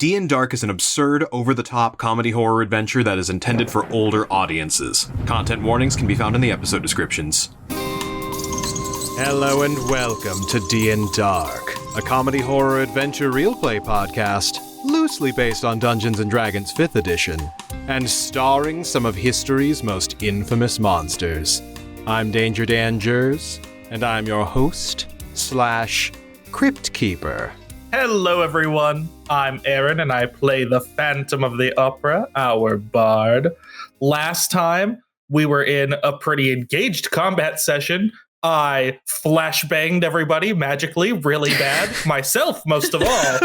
D&Dark is an absurd, over-the-top comedy horror adventure that is intended for older audiences. Content warnings can be found in the episode descriptions. Hello and welcome to D&Dark, a comedy horror adventure Realplay podcast, loosely based on Dungeons & Dragons 5th edition, and starring some of history's most infamous monsters. I'm Danger Dan Jerz, and I'm your host / Crypt Keeper. Hello everyone, I'm Aaron and I play the Phantom of the Opera, our bard. Last time, we were in a pretty engaged combat session. I flashbanged everybody magically really bad, myself most of all.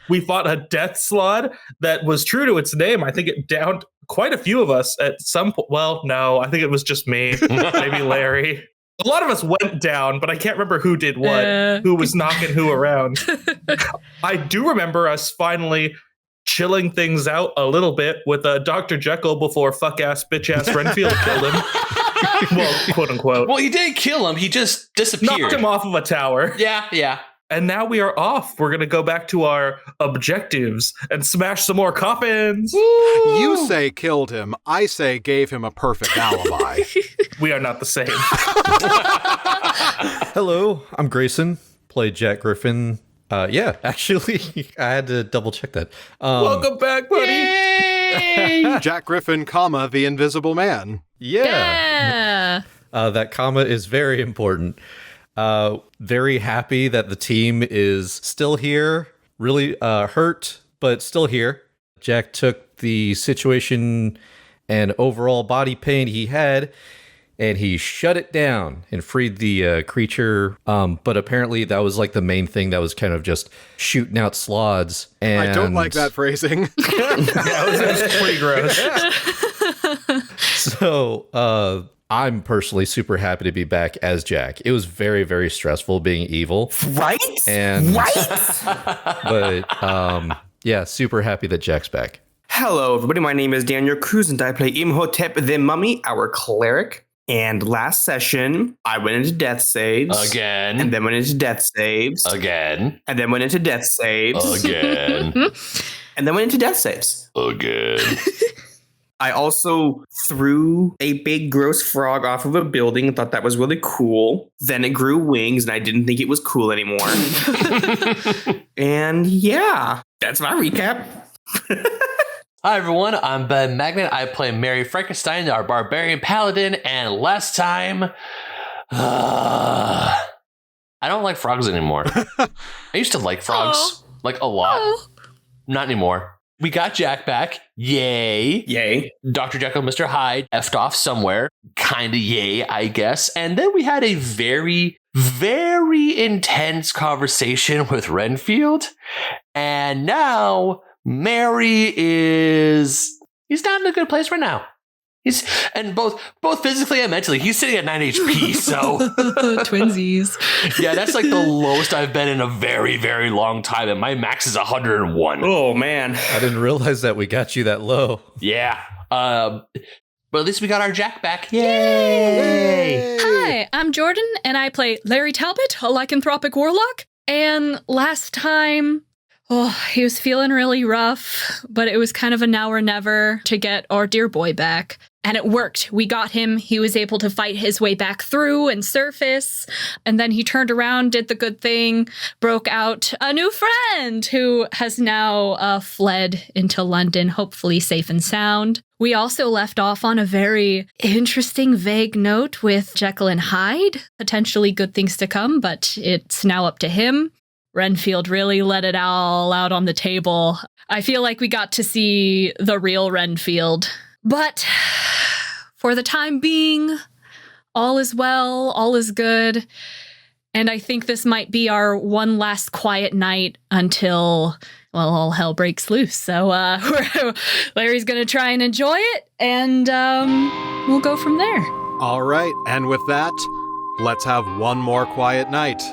We fought a death slot that was true to its name. I think it downed quite a few of us at some point. Well, no, I think it was just me, maybe Larry. A lot of us went down, but I can't remember who did what, who was knocking who around. I do remember us finally chilling things out a little bit with Dr. Jekyll before fuck-ass, bitch-ass Renfield killed him. Well, quote-unquote. Well, he didn't kill him. He just disappeared. Knocked him off of a tower. Yeah. And now we are off. We're going to go back to our objectives and smash some more coffins. Woo! You say killed him. I say gave him a perfect alibi. We are not the same. Hello, I'm Grayson. Play Jack Griffin. Actually, I had to double check that. Welcome back, buddy. Jack Griffin, the Invisible Man. Yeah. That comma is very important. Very happy that the team is still here. Really hurt, but still here. Jack took the situation and overall body pain he had, and he shut it down and freed the creature. But apparently that was like the main thing that was kind of just shooting out slods. And I don't like that phrasing. It was pretty gross. So, I'm personally super happy to be back as Jack. It was very, very stressful being evil. Right? But, super happy that Jack's back. Hello, everybody. My name is Daniel Cruz, and I play Imhotep the Mummy, our cleric. And last session, I went into death saves. Again. And then went into death saves. Again. And then went into death saves. Again. And then went into death saves. Again. I also threw a big gross frog off of a building and thought that was really cool. Then it grew wings and I didn't think it was cool anymore. And yeah, that's my recap. Hi everyone, I'm Ben Magnet. I play Mary Frankenstein, our barbarian paladin, and last time, I don't like frogs anymore. I used to like frogs, like a lot. Not anymore. We got Jack back. Yay. Yay. Dr. Jekyll and Mr. Hyde effed off somewhere. Kinda yay, I guess. And then we had a very, very intense conversation with Renfield. And now Mary he's not in a good place right now. And both physically and mentally, he's sitting at 9 HP, so. Twinsies. Yeah, that's like the lowest I've been in a very, very long time, and my max is 101. Oh, man. I didn't realize that we got you that low. Yeah. But at least we got our Jack back. Yay! Hi, I'm Jordan, and I play Larry Talbot, a lycanthropic warlock. And last time, he was feeling really rough, but it was kind of a now or never to get our dear boy back. And it worked. We got him. He was able to fight his way back through and surface. And then he turned around, did the good thing, broke out a new friend who has now fled into London, hopefully safe and sound. We also left off on a very interesting, vague note with Jekyll and Hyde. Potentially good things to come, but it's now up to him. Renfield really let it all out on the table. I feel like we got to see the real Renfield. But for the time being, all is well, all is good. And I think this might be our one last quiet night until, all hell breaks loose. So Larry's going to try and enjoy it, and we'll go from there. All right, and with that, let's have one more quiet night.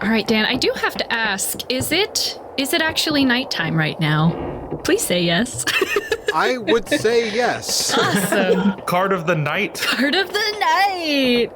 All right, Dan, I do have to ask, is it actually nighttime right now? Please say yes. I would say yes. Awesome. Card of the night. Card of the night.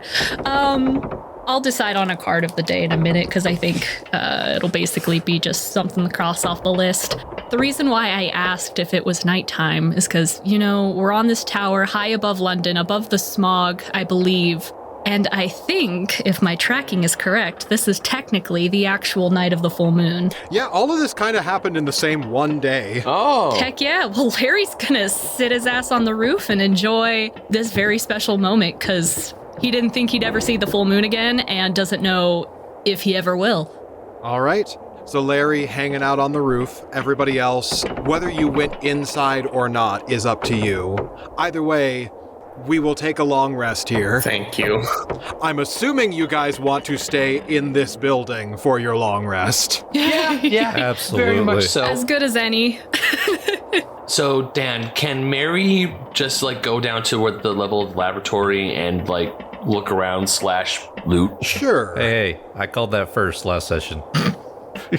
I'll decide on a card of the day in a minute because I think it'll basically be just something to cross off the list. The reason why I asked if it was nighttime is because, we're on this tower high above London, above the smog, I believe. And I think, if my tracking is correct, this is technically the actual night of the full moon. Yeah, all of this kind of happened in the same one day. Oh. Heck yeah. Well, Larry's gonna sit his ass on the roof and enjoy this very special moment because he didn't think he'd ever see the full moon again and doesn't know if he ever will. All right. So Larry hanging out on the roof. Everybody else, whether you went inside or not, is up to you. Either way, we will take a long rest here. Thank you. I'm assuming you guys want to stay in this building for your long rest. Yeah, Absolutely. very much so. As good as any. So, Dan, can Mary just go down to where the level of laboratory and look around / loot? Sure. Hey, I called that first last session.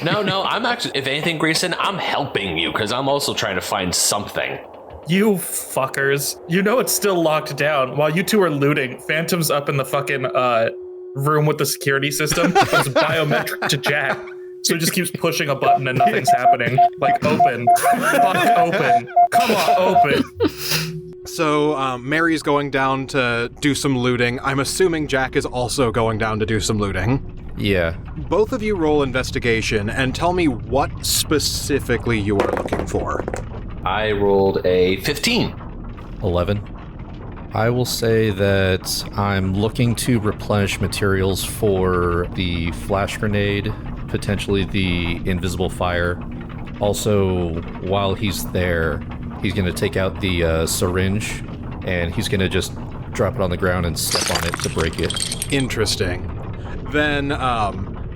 No, I'm actually, if anything, Grayson, I'm helping you because I'm also trying to find something. You fuckers. It's still locked down. While you two are looting, Phantom's up in the fucking room with the security system. It's biometric to Jack. So he just keeps pushing a button and nothing's happening. Open. Fuck, open. Come on, open. So Mary's going down to do some looting. I'm assuming Jack is also going down to do some looting. Yeah. Both of you roll investigation and tell me what specifically you are looking for. I rolled a 15. 11. I will say that I'm looking to replenish materials for the flash grenade, potentially the invisible fire. Also, while he's there, he's going to take out the syringe, and he's going to just drop it on the ground and step on it to break it. Interesting. Then,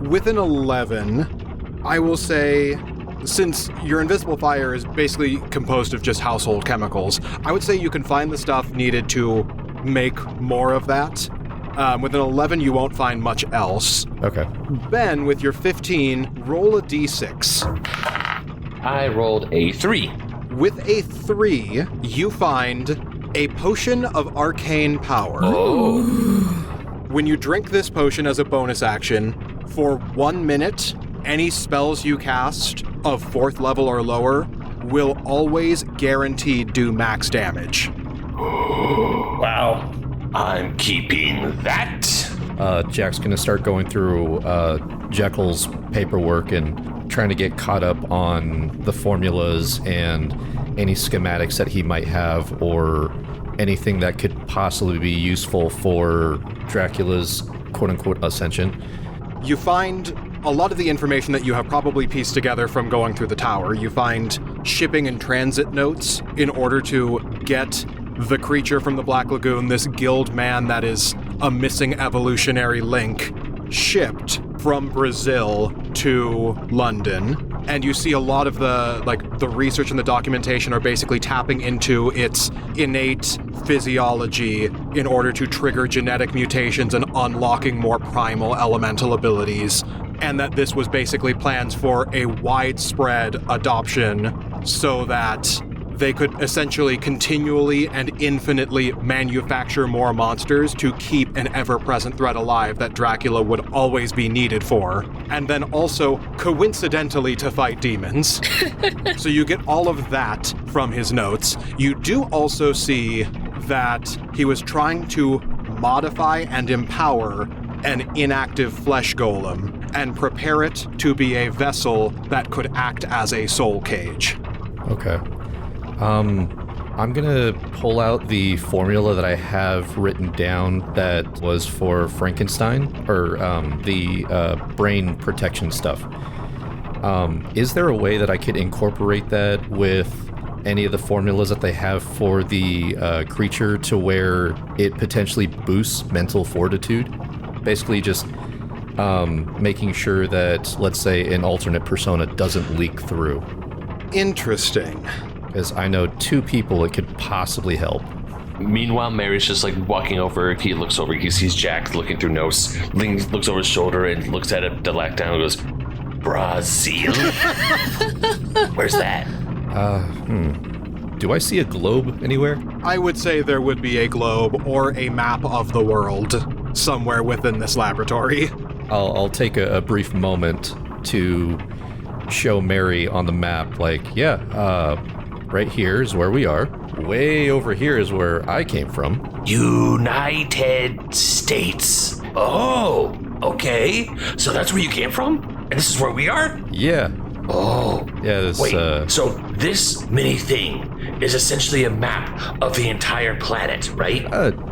with an 11, I will say, since your invisible fire is basically composed of just household chemicals, I would say you can find the stuff needed to make more of that. With an 11, you won't find much else. Okay. Ben, with your 15, roll a d6. I rolled a 3. With a 3, you find a potion of arcane power. Oh. When you drink this potion as a bonus action, for 1 minute, any spells you cast of 4th level or lower will always guaranteed do max damage. Wow. I'm keeping that. Jack's going to start going through Jekyll's paperwork and trying to get caught up on the formulas and any schematics that he might have or anything that could possibly be useful for Dracula's quote-unquote ascension. You find a lot of the information that you have probably pieced together from going through the tower. You find shipping and transit notes in order to get the creature from the Black Lagoon, this guild man that is a missing evolutionary link, shipped from Brazil to London. And you see a lot of the research and the documentation are basically tapping into its innate physiology in order to trigger genetic mutations and unlocking more primal elemental abilities. And that this was basically plans for a widespread adoption so that they could essentially continually and infinitely manufacture more monsters to keep an ever-present threat alive that Dracula would always be needed for, and then also coincidentally to fight demons. So you get all of that from his notes. You do also see that he was trying to modify and empower an inactive flesh golem and prepare it to be a vessel that could act as a soul cage. Okay. I'm gonna pull out the formula that I have written down that was for Frankenstein, or the brain protection stuff. Is there a way that I could incorporate that with any of the formulas that they have for the creature to where it potentially boosts mental fortitude? Basically just making sure that, let's say, an alternate persona doesn't leak through. Interesting. Because I know 2 people it could possibly help. Meanwhile, Mary's just walking over. He looks over. He sees Jack looking through notes. Looks over his shoulder and looks at it, the lockdown, and goes, Brazil? Where's that? Do I see a globe anywhere? I would say there would be a globe or a map of the world. somewhere within this laboratory. I'll take a brief moment to show Mary on the map, like, right here is where we are. Way over here is where I came from. United States. Oh, okay. So that's where you came from? And this is where we are? Yeah. Oh. Yeah, this, Wait, so this mini thing is essentially a map of the entire planet, right?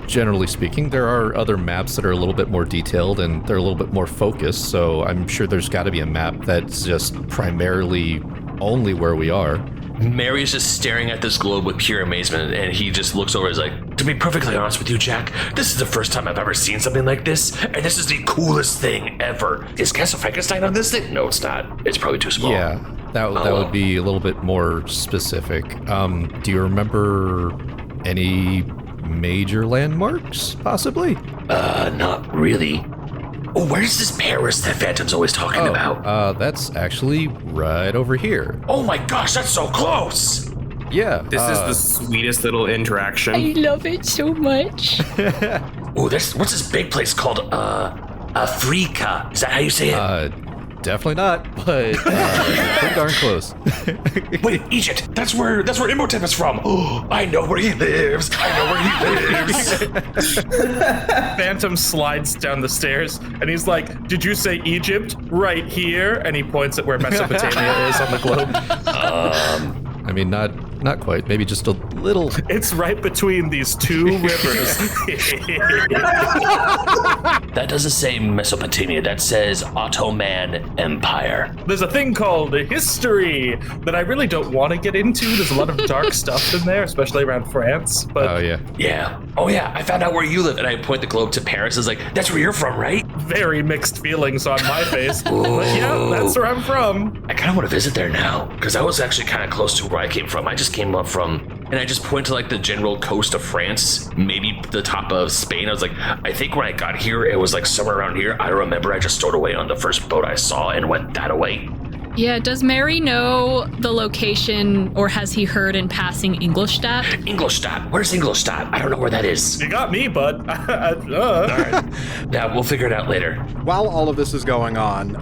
Generally speaking, there are other maps that are a little bit more detailed and they're a little bit more focused, so I'm sure there's got to be a map that's just primarily only where we are. Mary's just staring at this globe with pure amazement, and he just looks over and is like, to be perfectly honest with you, Jack, this is the first time I've ever seen something like this, and this is the coolest thing ever. Is Castle Frankenstein on this thing? No, it's not. It's probably too small. Yeah, that would be a little bit more specific. Do you remember any major landmarks, possibly? Not really. Oh, where's this Paris that Phantom's always talking about? That's actually right over here. Oh my gosh, that's so close! Yeah. This is the sweetest little interaction. I love it so much. Oh, what's this big place called? Africa. Is that how you say it? Definitely not, but pretty darn close. Wait, Egypt. That's where Imhotep is from. Oh, I know where he lives. Phantom slides down the stairs and he's like, did you say Egypt? Right here? And he points at where Mesopotamia is on the globe. I mean, not quite. Maybe just a little. It's right between these two rivers. That doesn't say Mesopotamia. That says Ottoman Empire. There's a thing called history that I really don't want to get into. There's a lot of dark stuff in there, especially around France. But Oh, yeah. Yeah. Oh, yeah. I found out where you live. And I point the globe to Paris. It's like, that's where you're from, right? very mixed feelings on my face. But yeah, that's where I'm from. I kind of want to visit there now, because I was actually kind of close to where I came from. I just came up from, and I just point to like the general coast of France, maybe the top of Spain. I was like, I think when I got here, it was like somewhere around here. I remember I just stowed away on the first boat I saw and went that away. Yeah, does Mary know the location, or has he heard in passing Ingolstadt? Ingolstadt? Where's Ingolstadt? I don't know where that is. You got me, bud. All right. Yeah, we'll figure it out later. While all of this is going on,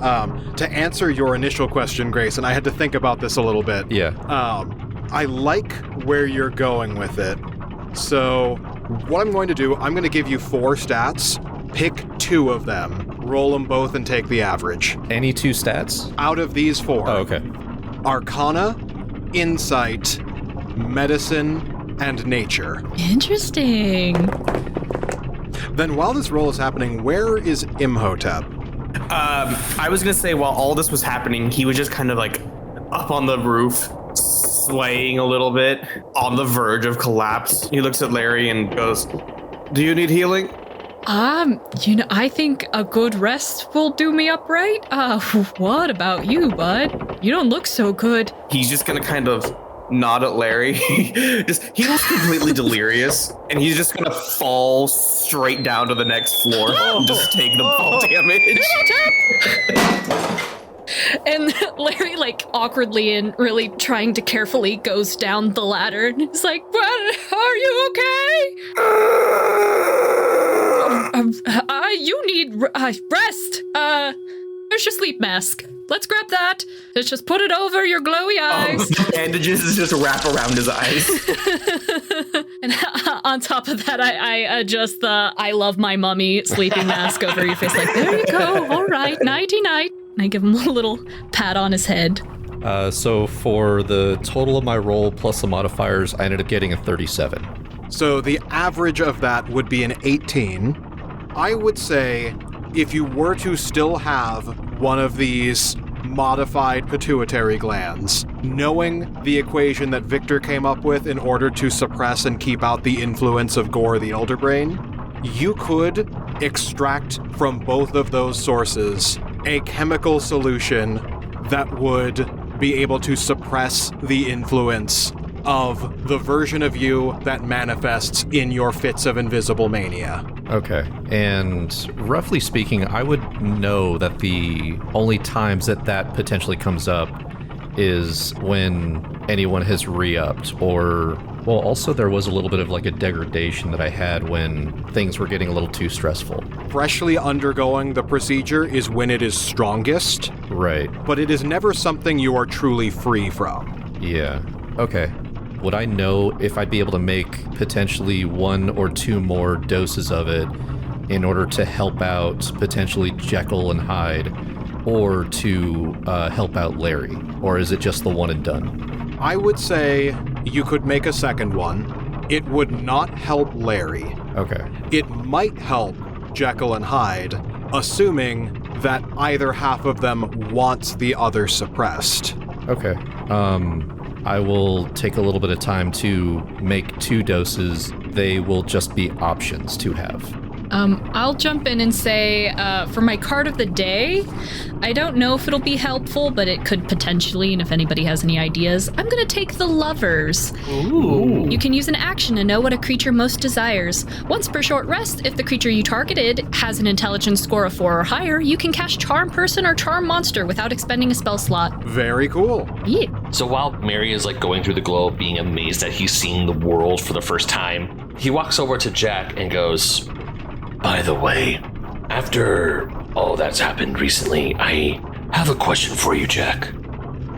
to answer your initial question, Grayson, I had to think about this a little bit. Yeah. I like where you're going with it. So what I'm going to do, I'm going to give you 4 stats. Pick 2 of them. Roll them both and take the average. Any 2 stats? Out of these 4. Oh, okay. Arcana, Insight, Medicine, and Nature. Interesting. Then while this roll is happening, where is Imhotep? I was going to say while all this was happening, he was just kind of like up on the roof, swaying a little bit, on the verge of collapse. He looks at Larry and goes, "Do you need healing?" I think a good rest will do me up right. What about you, bud? You don't look so good. He's just gonna kind of nod at Larry. He looks completely delirious, and he's just gonna fall straight down to the next floor and just take the fall damage. And Larry, like, awkwardly and really trying to carefully goes down the ladder, and he's like, "What? Are you okay? You need rest. There's your sleep mask. Let's grab that. Let's just put it over your glowy eyes." The bandages just wrap around his eyes. And on top of that, I adjust the "I love my mummy" sleeping mask over your face. Like, there you go. All right, nighty night. And I give him a little pat on his head. So for the total of my roll plus the modifiers, I ended up getting a 37. So the average of that would be an 18. I would say if you were to still have one of these modified pituitary glands, knowing the equation that Victor came up with in order to suppress and keep out the influence of Gore the Elder Brain, you could extract from both of those sources a chemical solution that would be able to suppress the influence of the version of you that manifests in your fits of invisible mania. Okay. And roughly speaking, I would know that the only times that potentially comes up is when anyone has re-upped, or, well, also there was a little bit of like a degradation that I had when things were getting a little too stressful. Freshly undergoing the procedure is when it is strongest, Right. but it is never something you are truly free from. Yeah. Okay. Would I know if I'd be able to make potentially 1 or 2 more doses of it in order to help out potentially Jekyll and Hyde, or to help out Larry? Or is it just the one and done? I would say you could make a second one. It would not help Larry. Okay. It might help Jekyll and Hyde, assuming that either half of them wants the other suppressed. Okay. I will take a little bit of time to make 2 doses. They will just be options to have. I'll jump in and say, for my card of the day, I don't know if it'll be helpful, but it could potentially, and if anybody has any ideas, I'm gonna take the Lovers. Ooh. You can use an action to know what a creature most desires. Once per short rest, if the creature you targeted has an intelligence score of 4 or higher, you can cast Charm Person or Charm Monster without expending a spell slot. Very cool. Yeah. So while Mary is like going through the globe, being amazed that he's seeing the world for the first time, he walks over to Jack and goes, "By the way, after all that's happened recently, I have a question for you, Jack.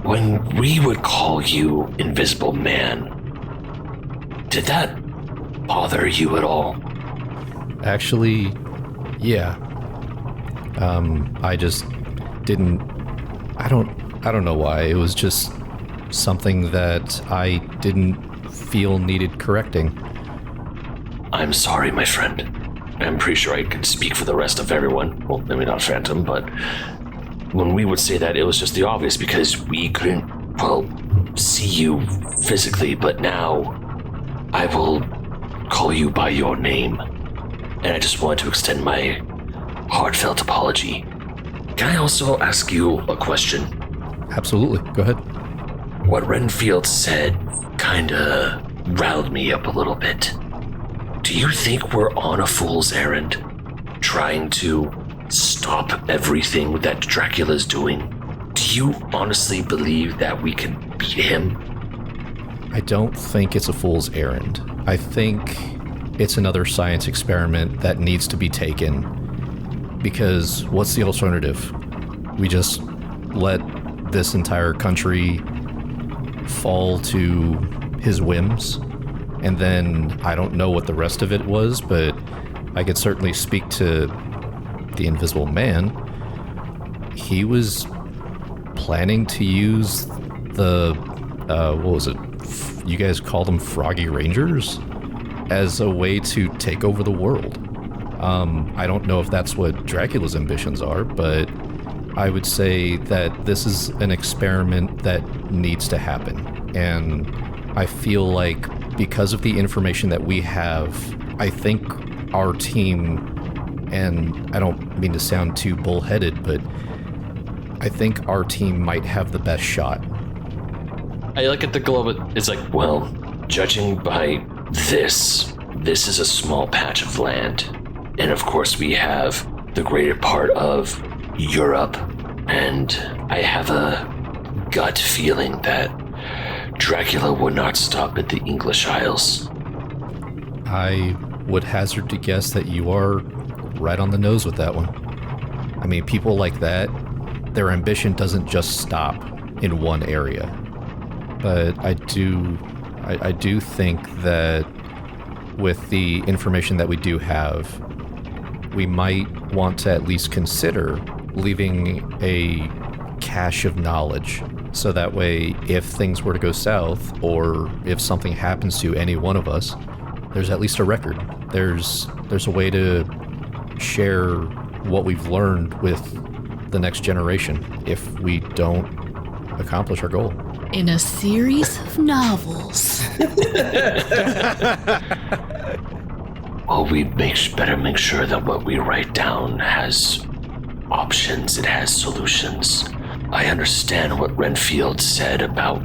When we would call you Invisible Man, did that bother you at all?" Actually, yeah. I just didn't. I don't know why. It was just something that I didn't feel needed correcting. "I'm sorry, my friend. I'm pretty sure I could speak for the rest of everyone. Well, maybe not Phantom, but when we would say that, it was just the obvious because we couldn't, well, see you physically, but now I will call you by your name. And I just wanted to extend my heartfelt apology. Can I also ask you a question?" Absolutely. Go ahead. What Renfield said kinda riled me up a little bit. Do you think we're on a fool's errand, trying to stop everything that Dracula's doing? Do you honestly believe that we can beat him? I don't think it's a fool's errand. I think it's another science experiment that needs to be taken. Because what's the alternative? We just let this entire country fall to his whims? And then I don't know what the rest of it was, but I could certainly speak to the Invisible Man. He was planning to use the, what was it? You guys called them Froggy Rangers? As a way to take over the world. I don't know if that's what Dracula's ambitions are, but I would say that this is an experiment that needs to happen. And I feel like because of the information that we have, I think our team, and I don't mean to sound too bullheaded, but I think our team might have the best shot. I look at the globe, it's like, well, judging by this is a small patch of land. And of course we have the greater part of Europe, and I have a gut feeling that Dracula would not stop at the English Isles. I would hazard to guess that you are right on the nose with that one. I mean, people like that, their ambition doesn't just stop in one area. But I do think that with the information that we do have, we might want to at least consider leaving a cache of knowledge. So that way, if things were to go south, or if something happens to any one of us, there's at least a record. There's a way to share what we've learned with the next generation if we don't accomplish our goal. In a series of novels. Well, we better make sure that what we write down has options, it has solutions. I understand what Renfield said about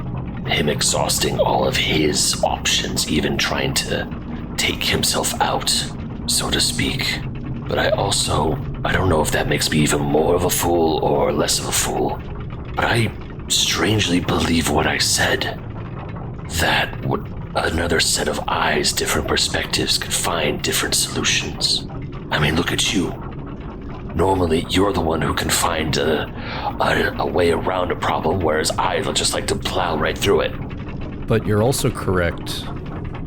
him exhausting all of his options, even trying to take himself out, so to speak. But I don't know if that makes me even more of a fool or less of a fool. But I strangely believe what I said. That another set of eyes, different perspectives could find different solutions. I mean, look at you. Normally, you're the one who can find a way around a problem, whereas I just like to plow right through it. But you're also correct.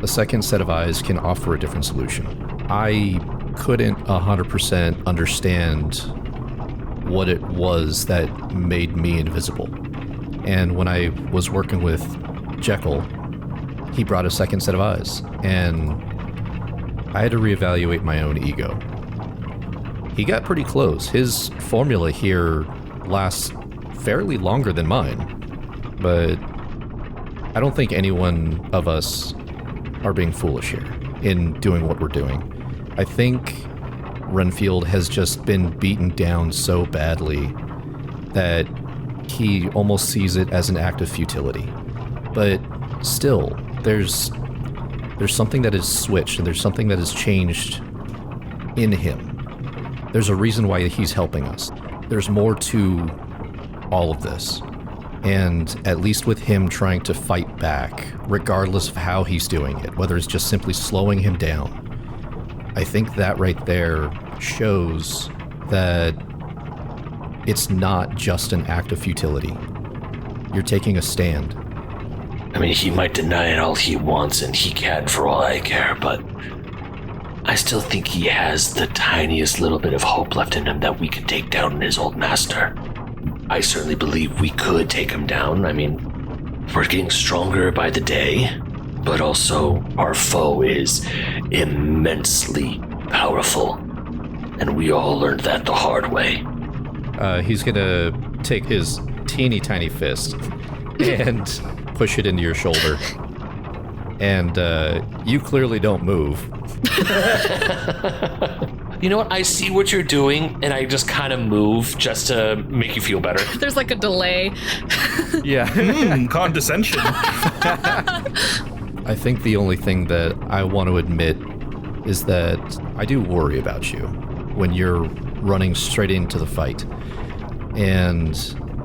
A second set of eyes can offer a different solution. I couldn't 100% understand what it was that made me invisible. And when I was working with Jekyll, he brought a second set of eyes, and I had to reevaluate my own ego. He got pretty close. His formula here lasts fairly longer than mine, but I don't think any one of us are being foolish here in doing what we're doing. I think Renfield has just been beaten down so badly that he almost sees it as an act of futility. But still, there's something that has switched, and there's something that has changed in him. There's a reason why he's helping us. There's more to all of this. And at least with him trying to fight back, regardless of how he's doing it, whether it's just simply slowing him down, I think that right there shows that it's not just an act of futility. You're taking a stand. I mean, he might deny it all he wants, and he can for all I care, but I still think he has the tiniest little bit of hope left in him that we could take down his old master. I certainly believe we could take him down. I mean, we're getting stronger by the day, but also our foe is immensely powerful, and we all learned that the hard way. He's gonna take his teeny tiny fist and push it into your shoulder. And you clearly don't move. You know what? I see what you're doing, and I just kind of move just to make you feel better. There's like a delay. Yeah. Condescension. I think the only thing that I want to admit is that I do worry about you when you're running straight into the fight. And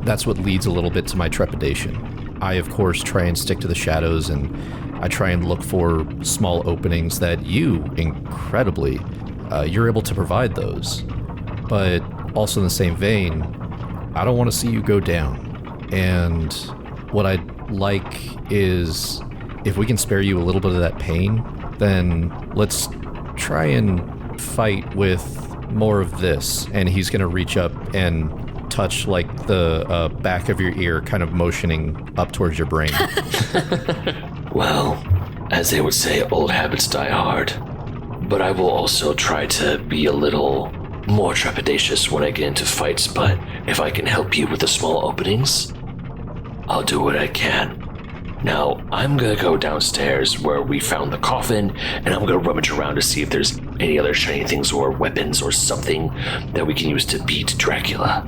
that's what leads a little bit to my trepidation. I, of course, try and stick to the shadows, and I try and look for small openings that you, incredibly, you're able to provide those. But also in the same vein, I don't want to see you go down. And what I'd like is, if we can spare you a little bit of that pain, then let's try and fight with more of this. And he's going to reach up and touch like the back of your ear, kind of motioning up towards your brain. Well, as they would say, old habits die hard. But I will also try to be a little more trepidatious when I get into fights, but if I can help you with the small openings, I'll do what I can. Now, I'm gonna go downstairs where we found the coffin, and I'm gonna rummage around to see if there's any other shiny things or weapons or something that we can use to beat Dracula.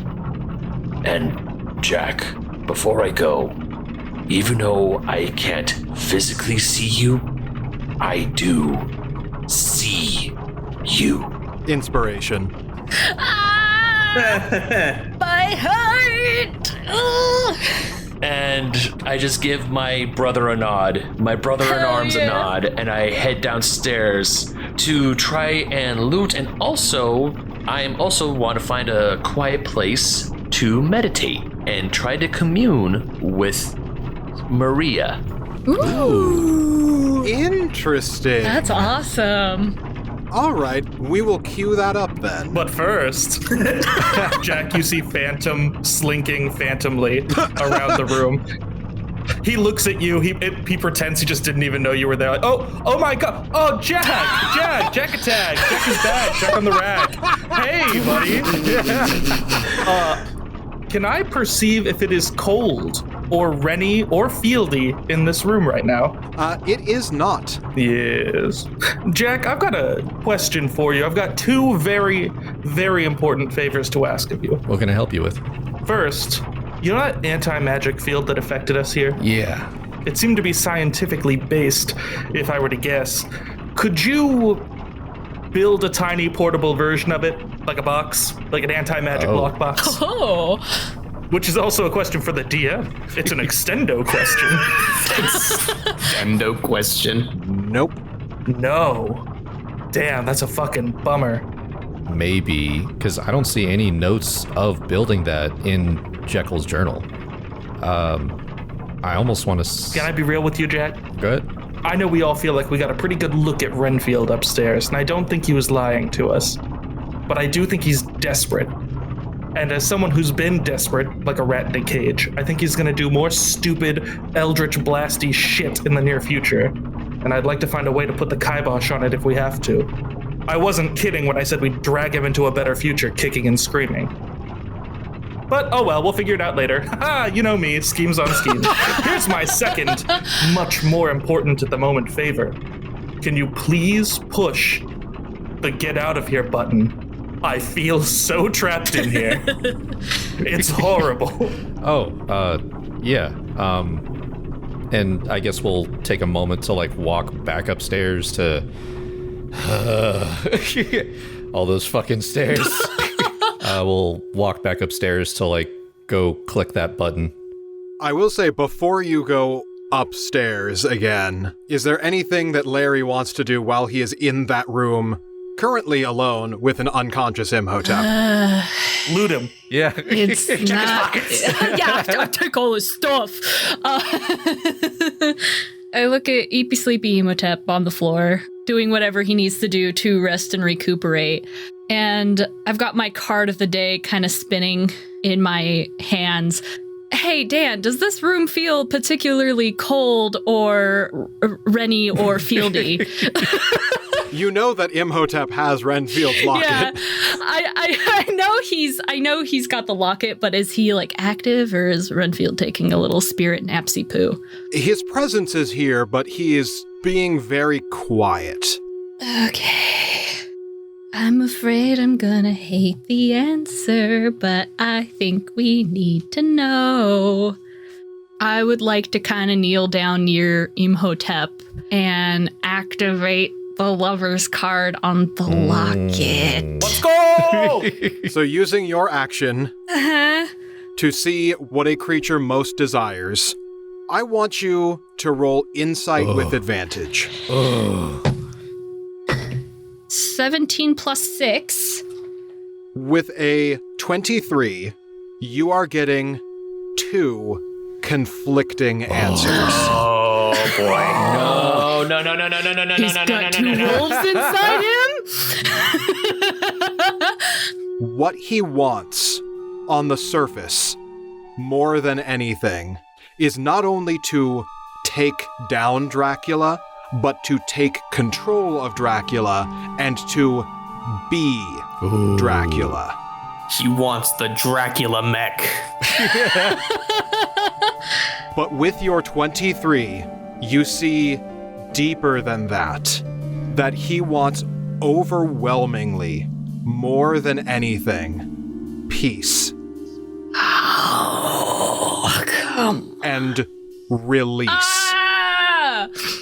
And, Jack, before I go, even though I can't physically see you, I do see you. Inspiration. My heart! Ugh. And I just give my brother a nod, my brother in arms a nod, and I head downstairs to try and loot, and also, I also want to find a quiet place to meditate and try to commune with Maria. Ooh. Interesting. That's awesome. All right, we will cue that up then. But first, Jack, you see Phantom slinking phantomly around the room. He looks at you. He pretends he just didn't even know you were there. Like, oh my God! Oh, Jack attack! Jack is back. Jack on the rag. Hey, buddy. Can I perceive if it is cold or rainy or fieldy in this room right now? It is not. Yes. Jack, I've got a question for you. I've got two very, very important favors to ask of you. What can I help you with? First, you know that anti-magic field that affected us here? Yeah. It seemed to be scientifically based, if I were to guess. Could you build a tiny portable version of it? Like a box? Like an anti-magic lockbox? Oh. Which is also a question for the DM. It's an extendo question. Extendo question. Nope. No. Damn, that's a fucking bummer. Maybe, because I don't see any notes of building that in Jekyll's journal. I almost want to... Can I be real with you, Jack? Good. I know we all feel like we got a pretty good look at Renfield upstairs, and I don't think he was lying to us. But I do think he's desperate. And as someone who's been desperate, like a rat in a cage, I think he's gonna do more stupid, eldritch blasty shit in the near future. And I'd like to find a way to put the kibosh on it if we have to. I wasn't kidding when I said we'd drag him into a better future kicking and screaming. But oh well, we'll figure it out later. Haha, you know me, schemes on schemes. Here's my second, much more important at the moment favor. Can you please push the get out of here button? I feel so trapped in here. It's horrible. Yeah. And I guess we'll take a moment to like walk back upstairs to all those fucking stairs. We'll walk back upstairs to like go click that button. I will say, before you go upstairs again, is there anything that Larry wants to do while he is in that room, currently alone with an unconscious Imhotep? Loot him. Yeah. It's not. Yeah, I take all his stuff. I look at Eepy Sleepy Imhotep on the floor, doing whatever he needs to do to rest and recuperate. And I've got my card of the day kind of spinning in my hands. Hey, Dan, does this room feel particularly cold or Rennie or Fieldy? You know that Imhotep has Renfield's locket. Yeah, I know he's got the locket, but is he like active, or is Renfield taking a little spirit napsy poo? His presence is here, but he is being very quiet. Okay. I'm afraid I'm gonna hate the answer, but I think we need to know. I would like to kind of kneel down near Imhotep and activate the lover's card on the locket. Let's go! So using your action to see what a creature most desires, I want you to roll insight with advantage. 17 plus 6. With a 23, you are getting 2 conflicting answers. Oh boy. No. He's got 2 wolves inside him? What he wants on the surface, more than anything, is not only to take down Dracula, but to take control of Dracula and to be Dracula. He wants the Dracula mech. But with your 23, you see deeper than that. That he wants overwhelmingly, more than anything, peace. Oh, come. And release.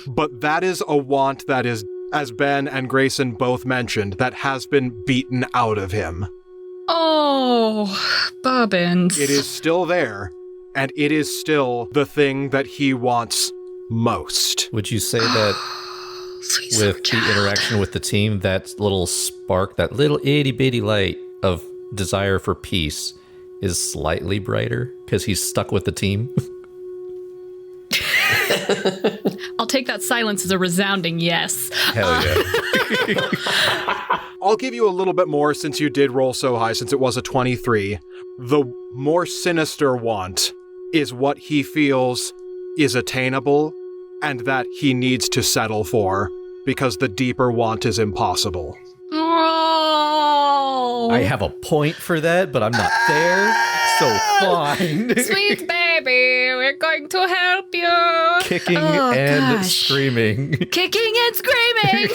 But that is a want that is, as Ben and Grayson both mentioned, that has been beaten out of him. Oh, Bobbins. It is still there, and it is still the thing that he wants most. Would you say that with the interaction with the team, that little spark, that little itty bitty light of desire for peace is slightly brighter because he's stuck with the team? I'll take that silence as a resounding yes. Hell yeah. I'll give you a little bit more since you did roll so high, since it was a 23. The more sinister want is what he feels is attainable and that he needs to settle for, because the deeper want is impossible. Oh. I have a point for that, but I'm not there, so fine. Sweet baby, we're going to help you. Kicking and screaming. Kicking and screaming.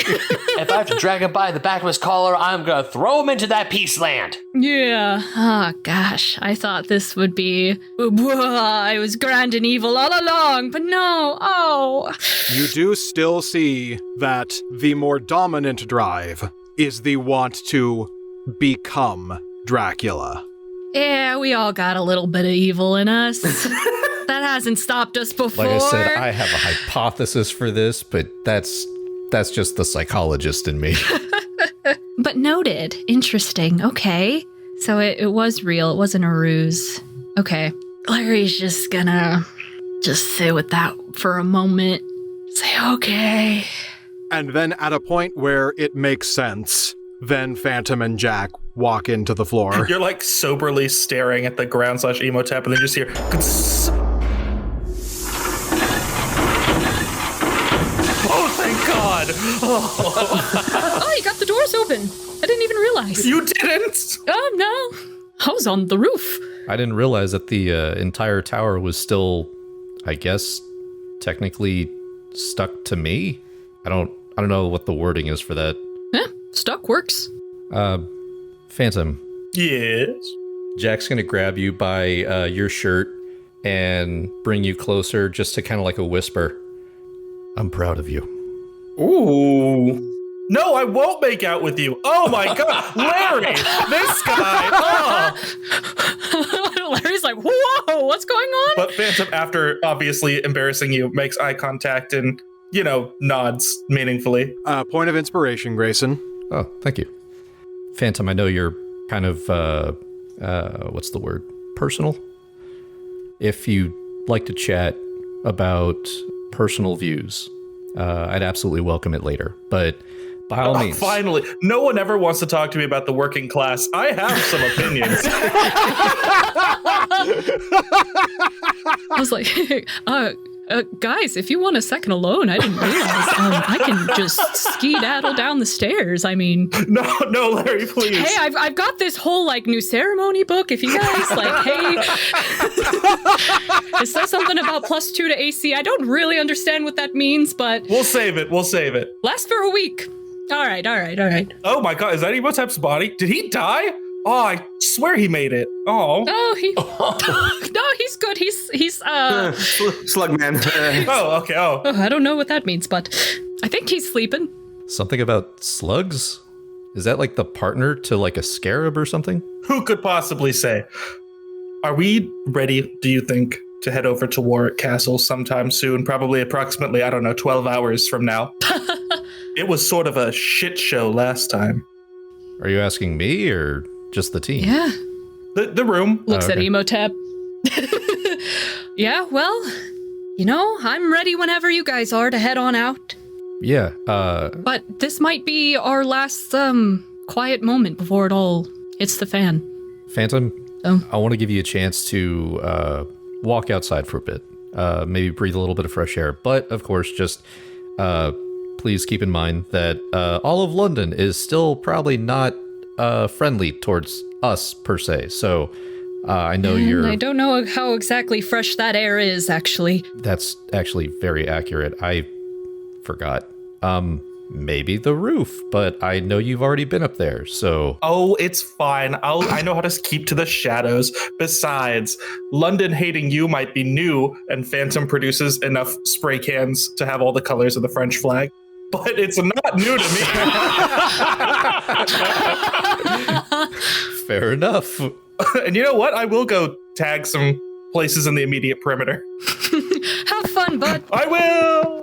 If I have to drag him by the back of his collar, I'm gonna throw him into that peace land. Yeah. Oh, gosh. I thought this would be... I was grand and evil all along, but no. Oh. You do still see that the more dominant drive is the want to become Dracula. Yeah, we all got a little bit of evil in us. That hasn't stopped us before. Like I said, I have a hypothesis for this, but that's just the psychologist in me. But noted. Interesting. Okay. So it was real. It wasn't a ruse. Okay. Larry's just gonna sit with that for a moment. Say, okay. And then at a point where it makes sense, then Phantom and Jack walk into the floor. You're like soberly staring at the ground / Imhotep, and then just hear. Oh, thank God! Oh, you got the doors open. I didn't even realize. You didn't? Oh, no. I was on the roof. I didn't realize that the entire tower was still, I guess, technically stuck to me. I don't know what the wording is for that. Yeah, stuck works. Phantom. Yes. Jack's gonna grab you by your shirt and bring you closer, just to kind of like a whisper. I'm proud of you. Ooh. No, I won't make out with you. Oh my God, Larry, this guy. Oh. Larry's like, whoa, what's going on? But Phantom, after obviously embarrassing you, makes eye contact and, nods meaningfully. Point of inspiration, Grayson. Oh, thank you. Phantom, I know you're kind of, what's the word? Personal? If you'd like to chat about personal views, I'd absolutely welcome it later. But by all means. Finally, no one ever wants to talk to me about the working class. I have some opinions. I was like, guys, if you want a second alone, I didn't realize I can just skedaddle down the stairs. I mean, no, Larry, please. Hey, I've got this whole new ceremony book. If you guys hey, it says something about +2 to AC. I don't really understand what that means, but we'll save it. Lasts for a week. All right. Oh my God, is that Imhotep's body? Did he die? Oh, I swear he made it. Oh. Oh, no, he's good. He's Slugman. Oh, okay. Oh, I don't know what that means, but I think he's sleeping. Something about slugs? Is that like the partner to like a scarab or something? Who could possibly say? Are we ready, do you think, to head over to Warwick Castle sometime soon? Probably approximately, 12 hours from now. It was sort of a shit show last time. Are you asking me or just the team? Yeah. The room. Looks at Imhotep. Yeah, well, I'm ready whenever you guys are to head on out. Yeah, But this might be our last, quiet moment before it all hits the fan. Phantom, I want to give you a chance to walk outside for a bit. Maybe breathe a little bit of fresh air. But, of course, just please keep in mind that all of London is still probably not friendly towards us, per se. So I know I don't know how exactly fresh that air is, actually. That's actually very accurate. I forgot. Maybe the roof, but I know you've already been up there, so... Oh, it's fine. I know how to keep to the shadows. Besides, London hating you might be new, and Phantom produces enough spray cans to have all the colors of the French flag. But it's not new to me. Fair enough. And you know what? I will go tag some places in the immediate perimeter. Have fun, bud. I will!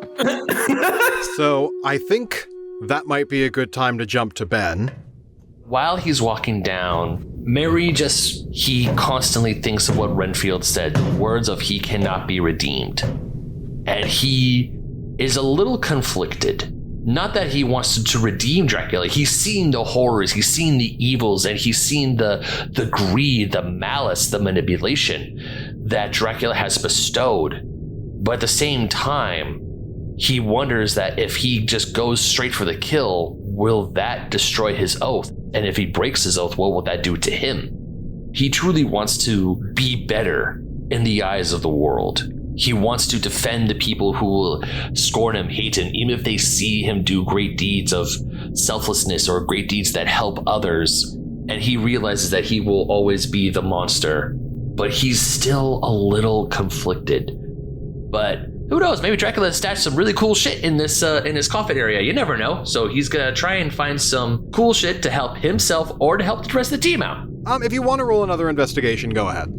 So I think that might be a good time to jump to Ben. While he's walking down, he constantly thinks of what Renfield said, the words of he cannot be redeemed. And he is a little conflicted. Not that he wants to redeem Dracula. He's seen the horrors, he's seen the evils, and he's seen the greed, the malice, the manipulation that Dracula has bestowed. But at the same time, he wonders that if he just goes straight for the kill, will that destroy his oath? And if he breaks his oath, what will that do to him? He truly wants to be better in the eyes of the world. He wants to defend the people who will scorn him, hate him, even if they see him do great deeds of selflessness or great deeds that help others. And he realizes that he will always be the monster, but he's still a little conflicted. But who knows? Maybe Dracula stashed some really cool shit in his coffin area. You never know. So he's gonna try and find some cool shit to help himself or to help the rest of the team out. If you want to roll another investigation, go ahead.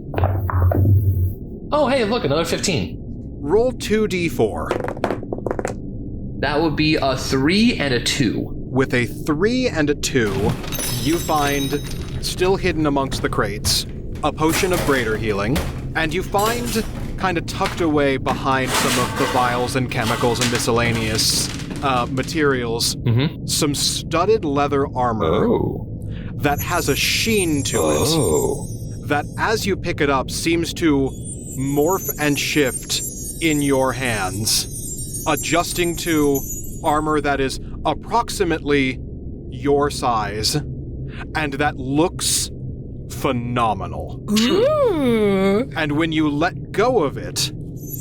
Oh, hey, look, another 15. Roll 2d4. That would be a 3 and a 2. With a 3 and a 2, you find, still hidden amongst the crates, a potion of greater healing, and you find, kind of tucked away behind some of the vials and chemicals and miscellaneous materials, some studded leather armor that has a sheen to it that, as you pick it up, seems to morph and shift in your hands, adjusting to armor that is approximately your size and that looks phenomenal. Ooh. And when you let go of it,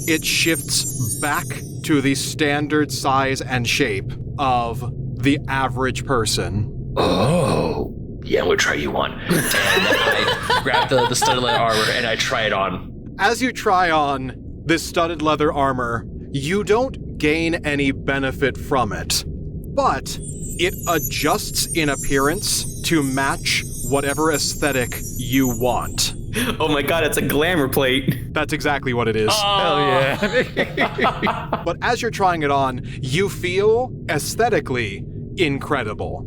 it shifts back to the standard size and shape of the average person. Oh, yeah, I'm gonna try you on. And I grab the studded leather armor and I try it on. As you try on this studded leather armor, you don't gain any benefit from it, but it adjusts in appearance to match whatever aesthetic you want. Oh my god, it's a glamour plate. That's exactly what it is. Hell yeah. But as you're trying it on, you feel aesthetically incredible.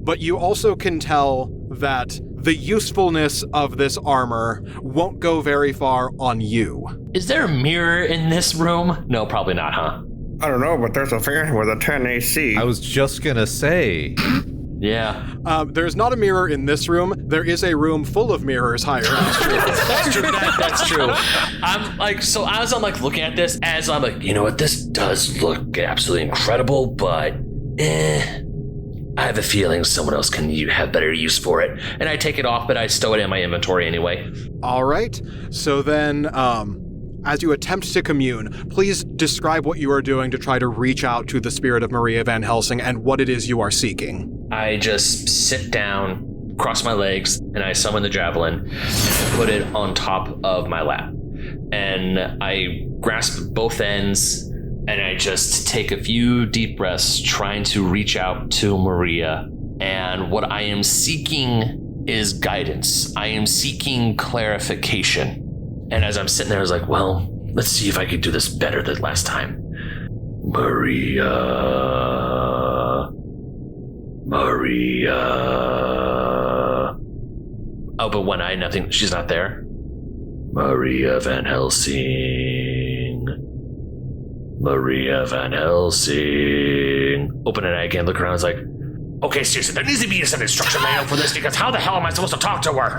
But you also can tell that the usefulness of this armor won't go very far on you. Is there a mirror in this room? No, probably not, huh? I don't know, but there's a fan with a 10 AC. I was just gonna say. Yeah. There's not a mirror in this room. There is a room full of mirrors higher up. That's true. That's true. I'm like, so as I'm like looking at this, as I'm like, you know what, this does look absolutely incredible, but I have a feeling someone else can have better use for it. And I take it off, but I stow it in my inventory anyway. All right. So then, as you attempt to commune, please describe what you are doing to try to reach out to the spirit of Maria Van Helsing and what it is you are seeking. I just sit down, cross my legs, and I summon the javelin, put it on top of my lap. And I grasp both ends, and I just take a few deep breaths, trying to reach out to Maria. And what I am seeking is guidance. I am seeking clarification. And as I'm sitting there, I was like, well, let's see if I could do this better than last time. Maria. Oh, but when nothing, she's not there. Maria Van Helsing. Open it again, look around, I was like, okay, seriously, there needs to be some instruction manual for this, because how the hell am I supposed to talk to her?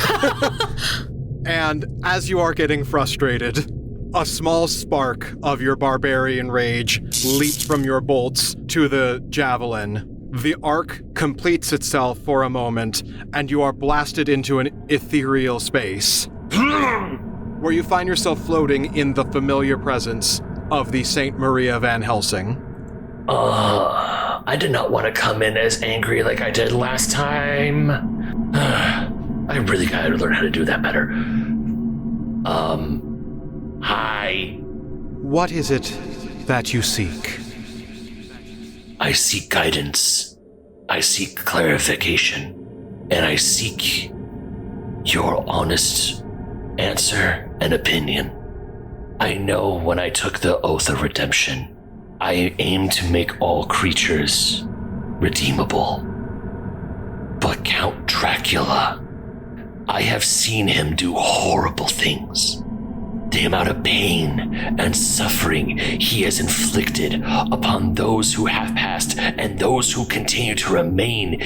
And as you are getting frustrated, a small spark of your barbarian rage leaps from your bolts to the javelin. The arc completes itself for a moment, and you are blasted into an ethereal space, where you find yourself floating in the familiar presence of the Saint Maria Van Helsing. I did not want to come in as angry like I did last time. I really gotta learn how to do that better. Hi. What is it that you seek? I seek guidance. I seek clarification. And I seek your honest answer and opinion. I know when I took the Oath of Redemption, I aimed to make all creatures redeemable. But Count Dracula, I have seen him do horrible things. The amount of pain and suffering he has inflicted upon those who have passed and those who continue to remain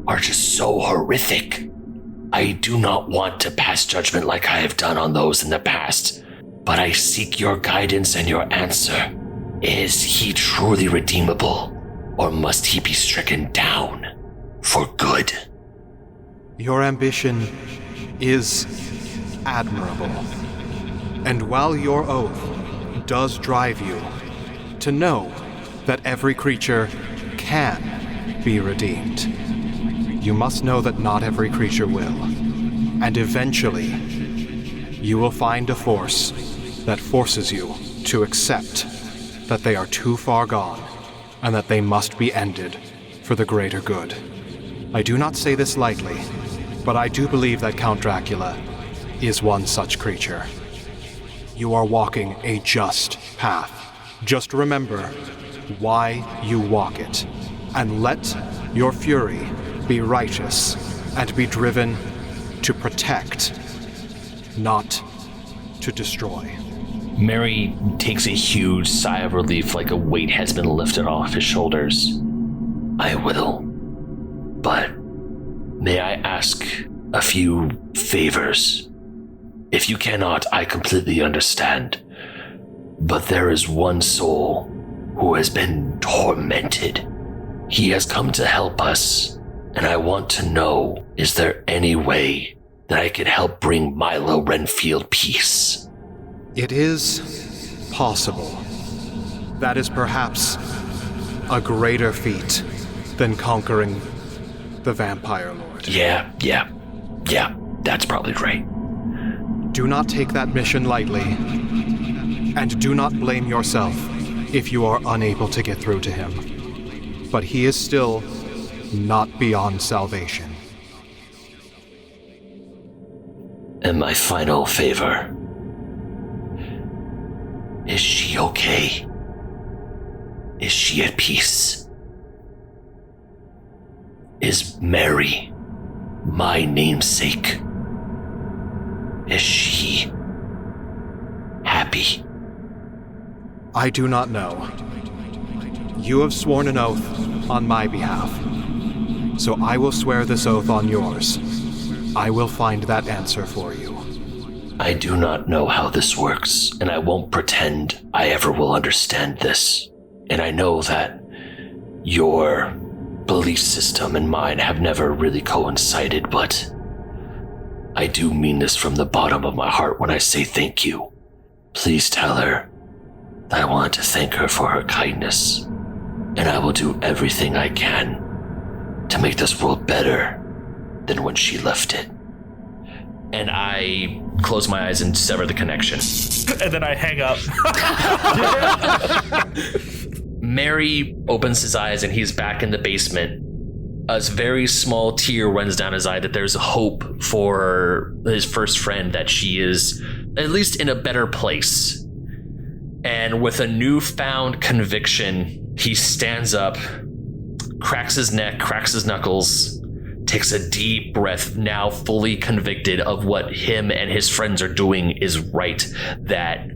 are just so horrific. I do not want to pass judgment like I have done on those in the past, but I seek your guidance and your answer. Is he truly redeemable, or must he be stricken down for good? Your ambition is admirable. And while your oath does drive you to know that every creature can be redeemed, you must know that not every creature will. And eventually, you will find a force that forces you to accept that they are too far gone and that they must be ended for the greater good. I do not say this lightly, but I do believe that Count Dracula is one such creature. You are walking a just path. Just remember why you walk it, and let your fury be righteous and be driven to protect, not to destroy. Mary takes a huge sigh of relief, like a weight has been lifted off his shoulders. I will, but may I ask a few favors? If you cannot, I completely understand. But there is one soul who has been tormented. He has come to help us, and I want to know, is there any way that I could help bring Milo Renfield peace? It is possible. That is perhaps a greater feat than conquering the Vampire Lord. Yeah, that's probably right. Do not take that mission lightly, and do not blame yourself if you are unable to get through to him. But he is still not beyond salvation. And my final favor. Is she okay? Is she at peace? Is Mary, my namesake, is she happy? I do not know. You have sworn an oath on my behalf, so I will swear this oath on yours. I will find that answer for you. I do not know how this works, and I won't pretend I ever will understand this. And I know that your belief system and mine have never really coincided, but I do mean this from the bottom of my heart when I say thank you. Please tell her that I want to thank her for her kindness, and I will do everything I can to make this world better than when she left it. And I close my eyes and sever the connection. And then I hang up. Mary opens his eyes and he's back in the basement. A very small tear runs down his eye that there's hope for his first friend, that she is at least in a better place. And with a newfound conviction, he stands up, cracks his neck, cracks his knuckles, takes a deep breath, now fully convicted of what him and his friends are doing is right, that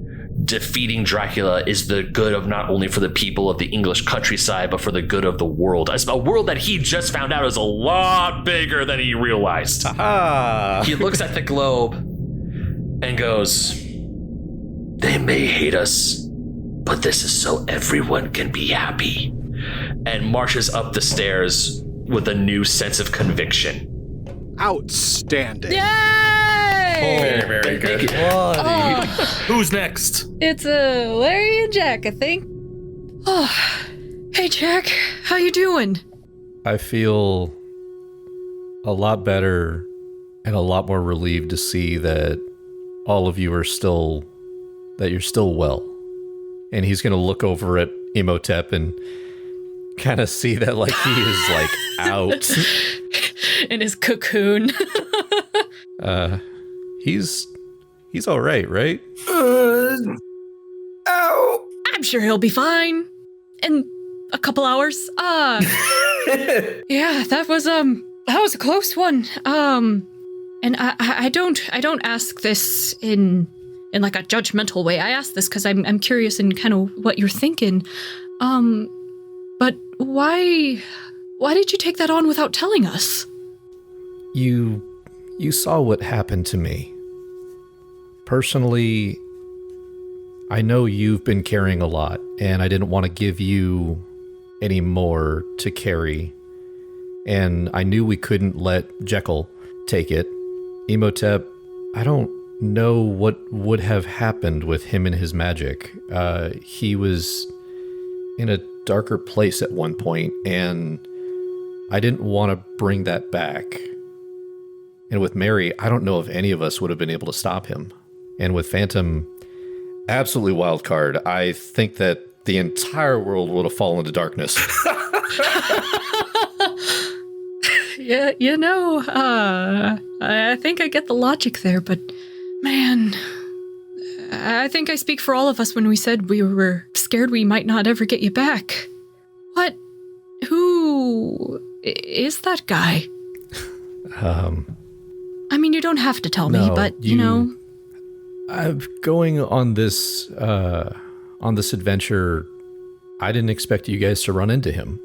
defeating Dracula is the good of not only for the people of the English countryside, but for the good of the world. A world that he just found out is a lot bigger than he realized. He looks at the globe and goes, they may hate us, but this is so everyone can be happy. And marches up the stairs with a new sense of conviction. Outstanding. Yay! Very good. Who's next? It's Larry and Jack, I think. Oh, hey Jack, how you doing? I feel a lot better and a lot more relieved to see that all of you are still, that you're still well. And he's going to look over at Imhotep and kind of see that like he is like out in his cocoon. He's all right, right? Ow! I'm sure he'll be fine in a couple hours. Yeah, that was a close one. And I don't ask this in like a judgmental way. I ask this because I'm curious in kind of what you're thinking. But why did you take that on without telling us? You saw what happened to me. Personally, I know you've been carrying a lot, and I didn't want to give you any more to carry. And I knew we couldn't let Jekyll take it. Imhotep, I don't know what would have happened with him and his magic. He was in a darker place at one point, and I didn't want to bring that back. And with Mary, I don't know if any of us would have been able to stop him. And with Phantom, absolutely wild card. I think that the entire world would have fallen into darkness. Yeah, I think I get the logic there, but man, I think I speak for all of us when we said we were scared we might not ever get you back. Who is that guy? I mean, you don't have to tell me, but you know. I'm going on this adventure. I didn't expect you guys to run into him.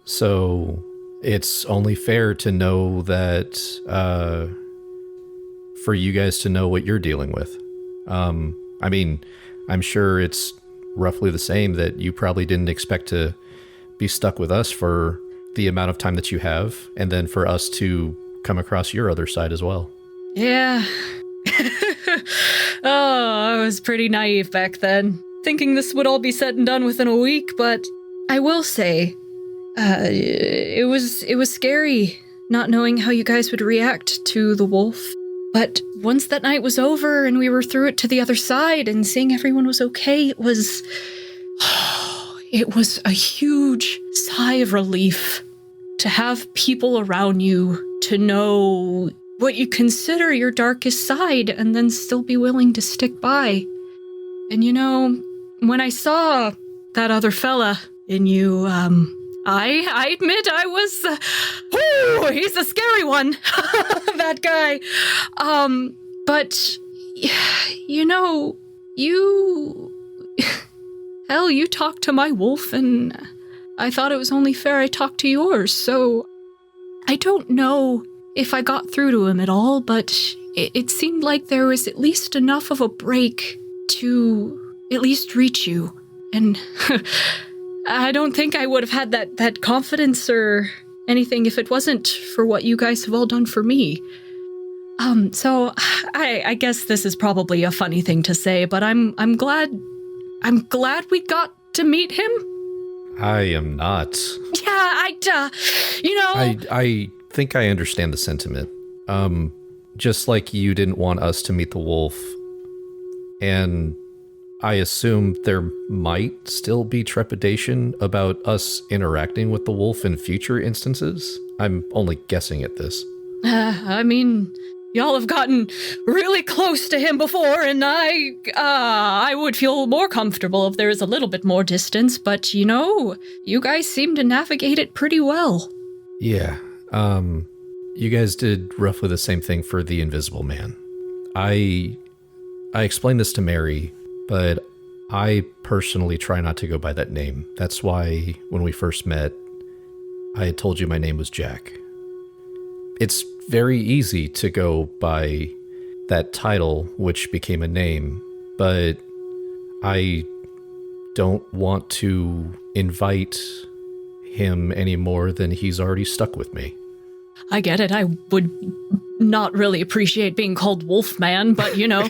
So it's only fair to know that, for you guys to know what you're dealing with. I mean, I'm sure it's roughly the same that you probably didn't expect to be stuck with us for the amount of time that you have, and then for us to come across your other side as well. Yeah. I was pretty naive back then, thinking this would all be said and done within a week, but I will say, it was scary not knowing how you guys would react to the wolf. But once that night was over and we were through it to the other side and seeing everyone was okay, it was a huge sigh of relief to have people around you, to know what you consider your darkest side and then still be willing to stick by. And you know, when I saw that other fella in you, I admit I was, he's a scary one, that guy. But, you know, hell, you talked to my wolf, and I thought it was only fair I talked to yours, so I don't know if I got through to him at all, but it seemed like there was at least enough of a break to at least reach you, and I don't think I would have had that confidence or anything if it wasn't for what you guys have all done for me. So I guess this is probably a funny thing to say, but I'm glad we got to meet him. I am not. Yeah, I think I understand the sentiment. Just like you didn't want us to meet the wolf, and I assume there might still be trepidation about us interacting with the wolf in future instances. I'm only guessing at this. I mean, y'all have gotten really close to him before, and I would feel more comfortable if there is a little bit more distance, but you know, you guys seem to navigate it pretty well. Yeah, you guys did roughly the same thing for the Invisible Man. I explained this to Mary, but I personally try not to go by that name. That's why when we first met, I had told you my name was Jack. It's very easy to go by that title, which became a name, but I don't want to invite him any more than he's already stuck with me. I get it. I would not really appreciate being called Wolfman, but you know,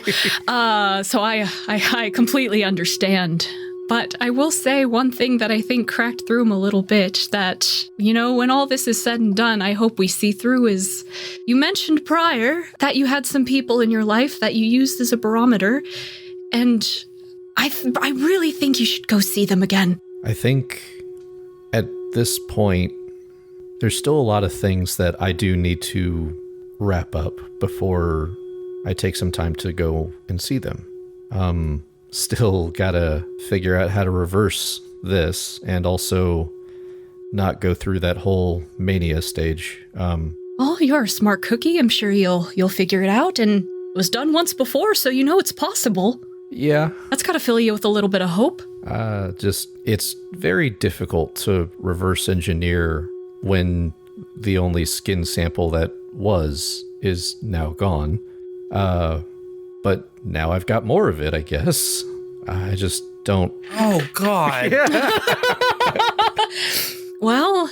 so I completely understand. But I will say one thing that I think cracked through him a little bit, that, you know, when all this is said and done, I hope we see through, is you mentioned prior that you had some people in your life that you used as a barometer, and I really think you should go see them again. I think at this point, there's still a lot of things that I do need to wrap up before I take some time to go and see them. Still gotta figure out how to reverse this and also not go through that whole mania stage. Well, you're a smart cookie. I'm sure you'll figure it out, and it was done once before, so you know it's possible. Yeah. That's gotta fill you with a little bit of hope. It's very difficult to reverse engineer when the only skin sample that is now gone. But now I've got more of it, I guess. I just don't... Oh, God. Well,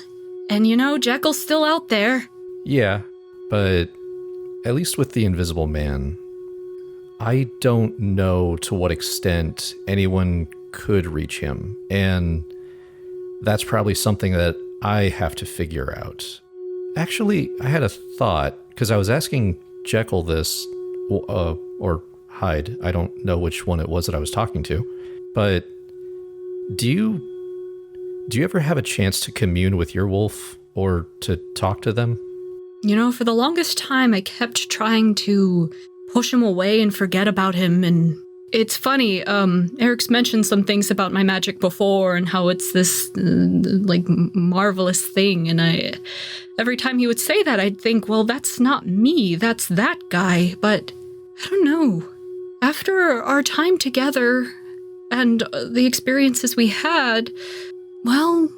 and you know, Jekyll's still out there. Yeah, but at least with the Invisible Man, I don't know to what extent anyone could reach him. And that's probably something that I have to figure out. Actually, I had a thought, because I was asking Jekyll this, or Hyde, I don't know which one it was that I was talking to, but do you ever have a chance to commune with your wolf, or to talk to them? For the longest time, I kept trying to push him away and forget about him. And it's funny, Eric's mentioned some things about my magic before and how it's this, marvelous thing. And every time he would say that, I'd think, well, that's not me, that's that guy. But I don't know. After our time together and the experiences we had, well,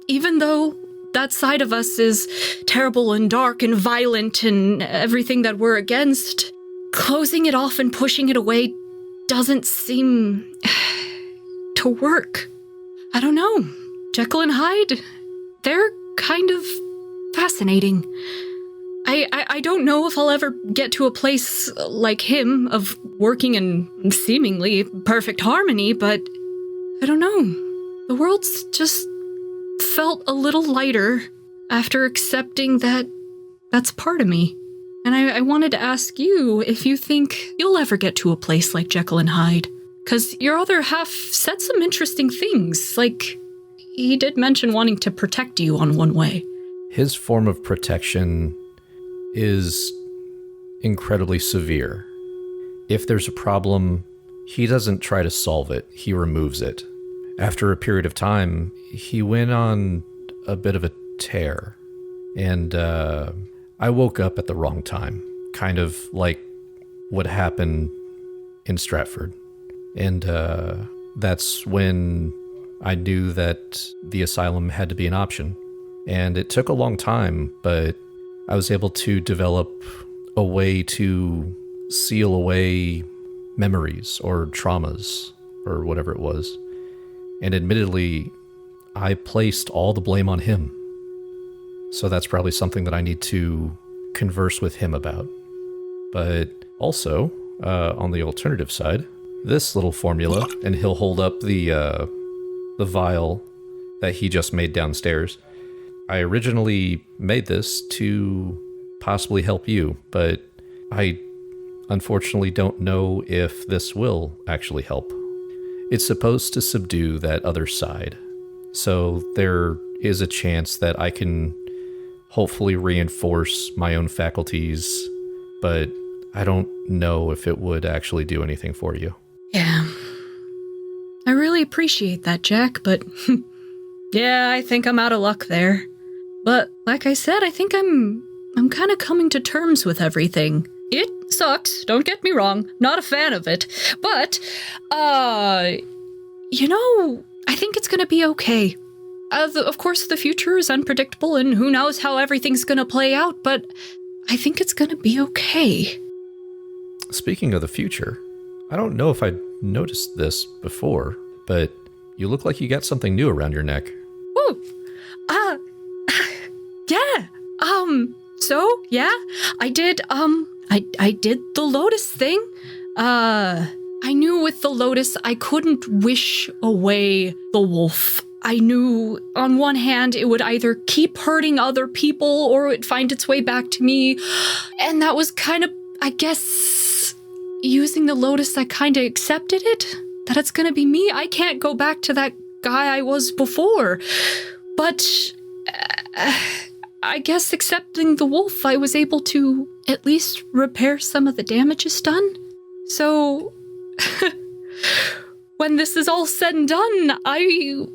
even though that side of us is terrible and dark and violent and everything that we're against, closing it off and pushing it away doesn't seem to work. I don't know. Jekyll and Hyde, they're kind of fascinating. I don't know if I'll ever get to a place like him of working in seemingly perfect harmony, but I don't know. The world's just felt a little lighter after accepting that that's part of me. And I wanted to ask you if you think you'll ever get to a place like Jekyll and Hyde. Because your other half said some interesting things. Like, he did mention wanting to protect you on one way. His form of protection is incredibly severe. If there's a problem, he doesn't try to solve it, he removes it. After a period of time, he went on a bit of a tear, and I woke up at the wrong time, kind of like what happened in Stratford. And that's when I knew that the asylum had to be an option. And it took a long time, but I was able to develop a way to seal away memories or traumas or whatever it was. And admittedly, I placed all the blame on him. So that's probably something that I need to converse with him about. But also, on the alternative side, this little formula, and he'll hold up the vial that he just made downstairs. I originally made this to possibly help you, but I unfortunately don't know if this will actually help. It's supposed to subdue that other side, so there is a chance that I can hopefully reinforce my own faculties, but I don't know if it would actually do anything for you. Yeah. I really appreciate that, Jack, but yeah, I think I'm out of luck there. But like I said, I think I'm kind of coming to terms with everything. It sucks, don't get me wrong, not a fan of it, but, I think it's gonna be okay. Of course, the future is unpredictable, and who knows how everything's gonna play out, but I think it's gonna be okay. Speaking of the future, I don't know if I noticed this before, but you look like you got something new around your neck. Woo! Yeah. So, yeah, I did, I did the lotus thing. I knew with the lotus I couldn't wish away the wolf. I knew on one hand it would either keep hurting other people or it would find its way back to me. And that was kind of, I guess, using the lotus, I kind of accepted it. That it's gonna be me. I can't go back to that guy I was before. But I guess accepting the wolf, I was able to at least repair some of the damages done. So, when this is all said and done, I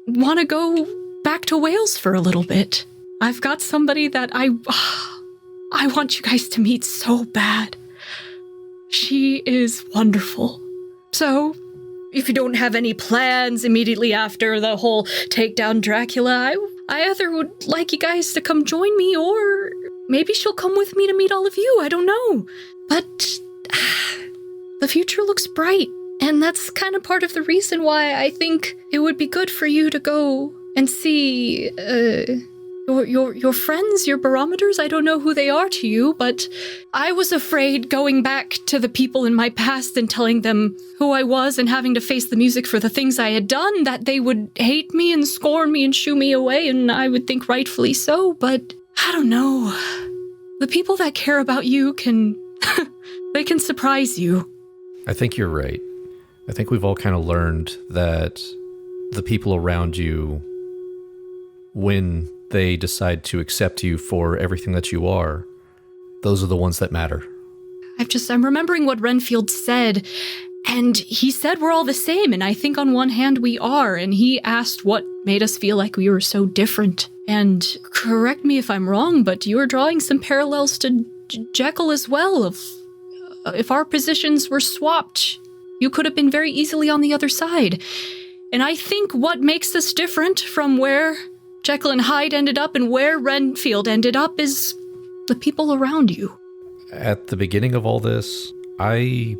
want to go back to Wales for a little bit. I've got somebody that I want you guys to meet so bad. She is wonderful. So, if you don't have any plans immediately after the whole take down Dracula, I either would like you guys to come join me, or maybe she'll come with me to meet all of you. I don't know. But the future looks bright, and that's kind of part of the reason why I think it would be good for you to go and see your friends, your barometers. I don't know who they are to you, but I was afraid going back to the people in my past and telling them who I was and having to face the music for the things I had done, that they would hate me and scorn me and shoo me away, and I would think rightfully so, but I don't know. The people that care about you can they can surprise you. I think you're right. I think we've all kind of learned that the people around you win they decide to accept you for everything that you are, those are the ones that matter. I'm remembering what Renfield said, and he said we're all the same, and I think on one hand we are, and he asked what made us feel like we were so different. And correct me if I'm wrong, but you were drawing some parallels to Jekyll as well. If our positions were swapped, you could have been very easily on the other side. And I think what makes us different from where Jekyll and Hyde ended up and where Renfield ended up is the people around you. At the beginning of all this, I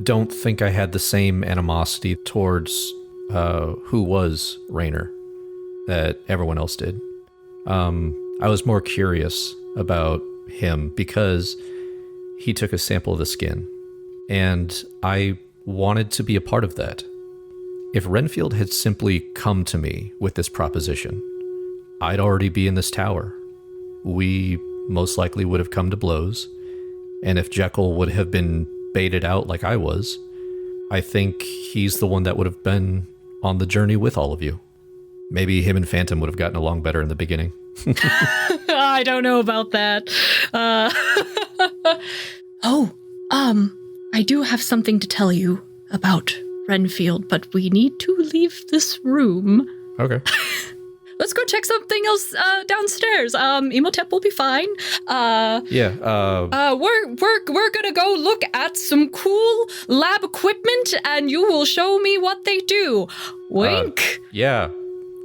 don't think I had the same animosity towards who was Reiner that everyone else did. I was more curious about him because he took a sample of the skin, and I wanted to be a part of that. If Renfield had simply come to me with this proposition, I'd already be in this tower. We most likely would have come to blows, and if Jekyll would have been baited out like I was, I think he's the one that would have been on the journey with all of you. Maybe him and Phantom would have gotten along better in the beginning. I don't know about that. I do have something to tell you about Renfield, but we need to leave this room. Okay. Let's go check something else downstairs. Imhotep will be fine. Yeah. We're gonna go look at some cool lab equipment, and you will show me what they do. Wink. Yeah.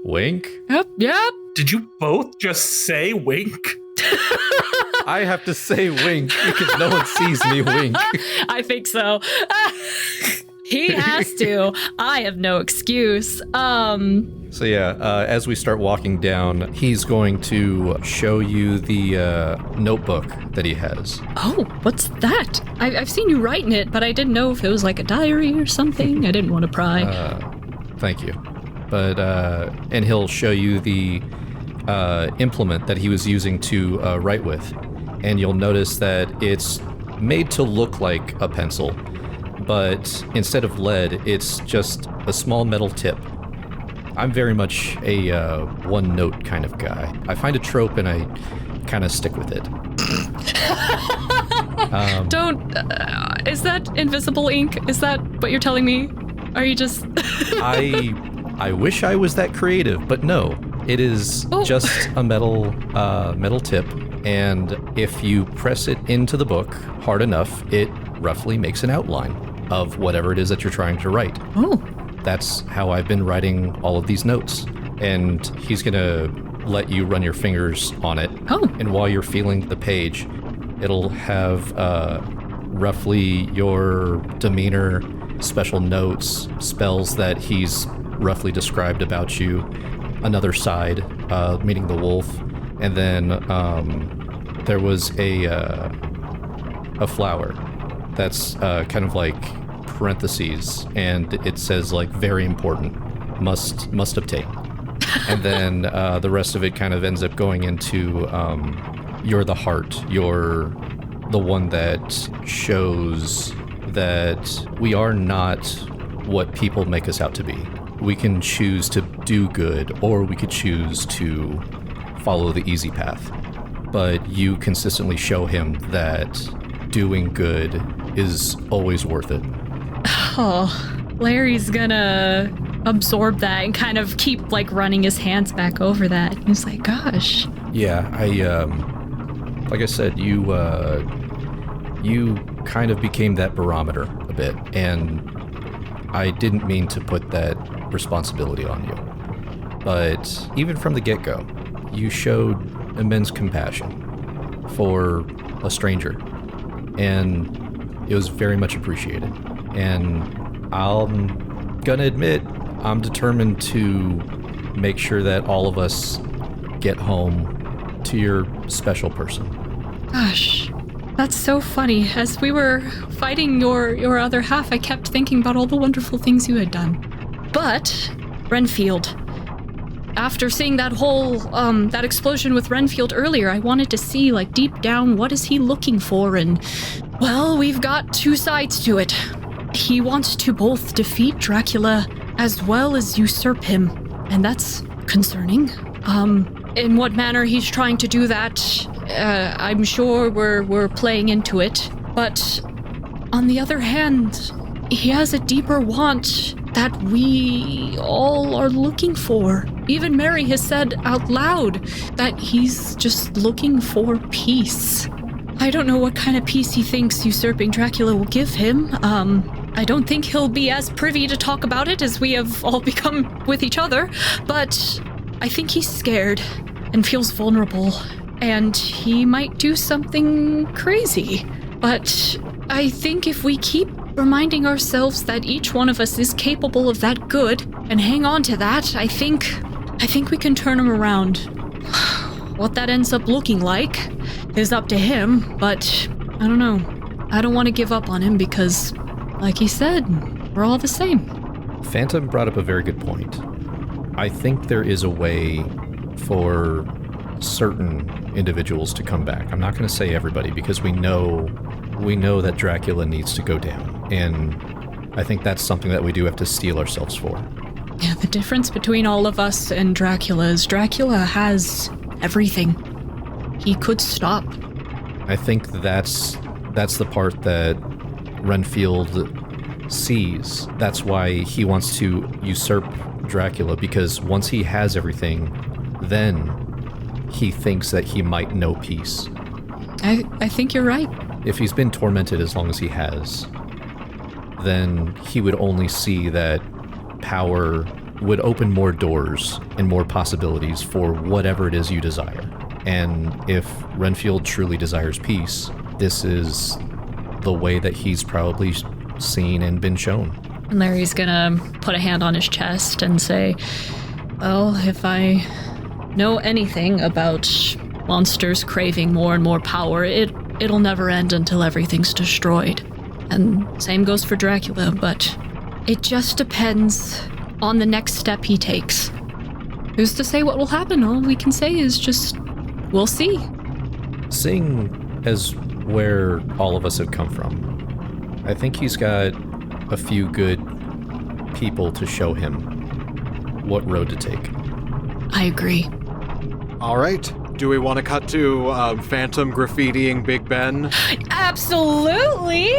Wink? Yep. Did you both just say wink? I have to say wink because no one sees me wink. I think so. He has to. I have no excuse. So yeah, as we start walking down, he's going to show you the notebook that he has. Oh, what's that? I've seen you write in it, but I didn't know if it was like a diary or something. I didn't want to pry. Thank you. But, and he'll show you the implement that he was using to write with. And you'll notice that it's made to look like a pencil, but instead of lead, it's just a small metal tip. I'm very much a one-note kind of guy. I find a trope and I kind of stick with it. Is that invisible ink? Is that what you're telling me? Are you just... I wish I was that creative, but no. It is just a metal tip, and if you press it into the book hard enough, it roughly makes an outline of whatever it is that you're trying to write. Oh. That's how I've been writing all of these notes. And he's gonna let you run your fingers on it. Oh. And while you're feeling the page, it'll have roughly your demeanor, special notes, spells that he's roughly described about you, another side, meaning the wolf, and then there was a flower that's kind of like parentheses, and it says like very important, must obtain, and then the rest of it kind of ends up going into you're the heart, you're the one that shows that we are not what people make us out to be. We can choose to do good, or we could choose to follow the easy path. But you consistently show him that doing good is always worth it. Oh, Larry's gonna absorb that and kind of keep like running his hands back over that. He's like, gosh. Yeah, like I said, you kind of became that barometer a bit, and I didn't mean to put that responsibility on you. But even from the get-go, you showed immense compassion for a stranger, and it was very much appreciated. And I'm gonna admit, I'm determined to make sure that all of us get home to your special person. Gosh, that's so funny. As we were fighting your other half, I kept thinking about all the wonderful things you had done. But Renfield, after seeing that whole that explosion with Renfield earlier, I wanted to see like deep down what is he looking for, and well, we've got two sides to it. He wants to both defeat Dracula as well as usurp him, and that's concerning. in what manner he's trying to do that, I'm sure we're playing into it. But on the other hand, he has a deeper want that we all are looking for. Even Mary has said out loud that he's just looking for peace. I don't know what kind of peace he thinks usurping Dracula will give him. I don't think he'll be as privy to talk about it as we have all become with each other, but I think he's scared and feels vulnerable, and he might do something crazy. But I think if we keep reminding ourselves that each one of us is capable of that good and hang on to that, I think we can turn him around. What that ends up looking like is up to him, but I don't know. I don't want to give up on him because, like he said, we're all the same. Phantom brought up a very good point. I think there is a way for certain individuals to come back. I'm not going to say everybody because we know that Dracula needs to go down, and I think that's something that we do have to steel ourselves for. Yeah, the difference between all of us and Dracula is Dracula has everything. He could stop. I think that's the part that Renfield sees. That's why he wants to usurp Dracula, because once he has everything, then he thinks that he might know peace. I think you're right. If he's been tormented as long as he has, then he would only see that power would open more doors and more possibilities for whatever it is you desire. And if Renfield truly desires peace, this is the way that he's probably seen and been shown. And Larry's gonna put a hand on his chest and say, well, if I know anything about monsters craving more and more power, it'll never end until everything's destroyed. And same goes for Dracula, but it just depends on the next step he takes. Who's to say what will happen? All we can say is just, we'll see. Seeing as where all of us have come from, I think he's got a few good people to show him what road to take. I agree. All right. Do we want to cut to Phantom graffitiing Big Ben? Absolutely!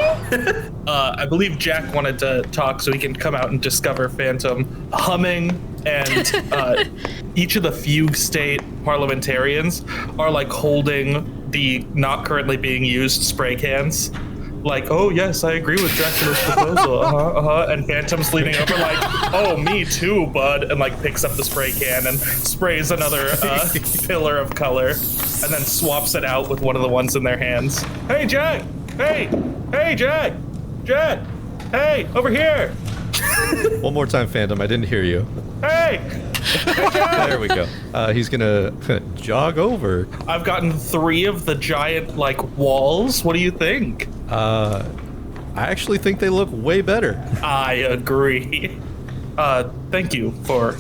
I believe Jack wanted to talk so he can come out and discover Phantom humming, and each of the fugue state parliamentarians are like holding the not currently being used spray cans. Like, oh yes, I agree with Dracula's proposal. And Phantom's leaning over like, oh, me too, bud, and like picks up the spray can and sprays another pillar of color, and then swaps it out with one of the ones in their hands. Hey, Jack! Hey, Jack! Jack! Hey, over here! One more time, Phantom. I didn't hear you. Hey! There we go. He's gonna jog over. I've gotten 3 of the giant, like, walls. What do you think? I actually think they look way better. I agree. Thank you for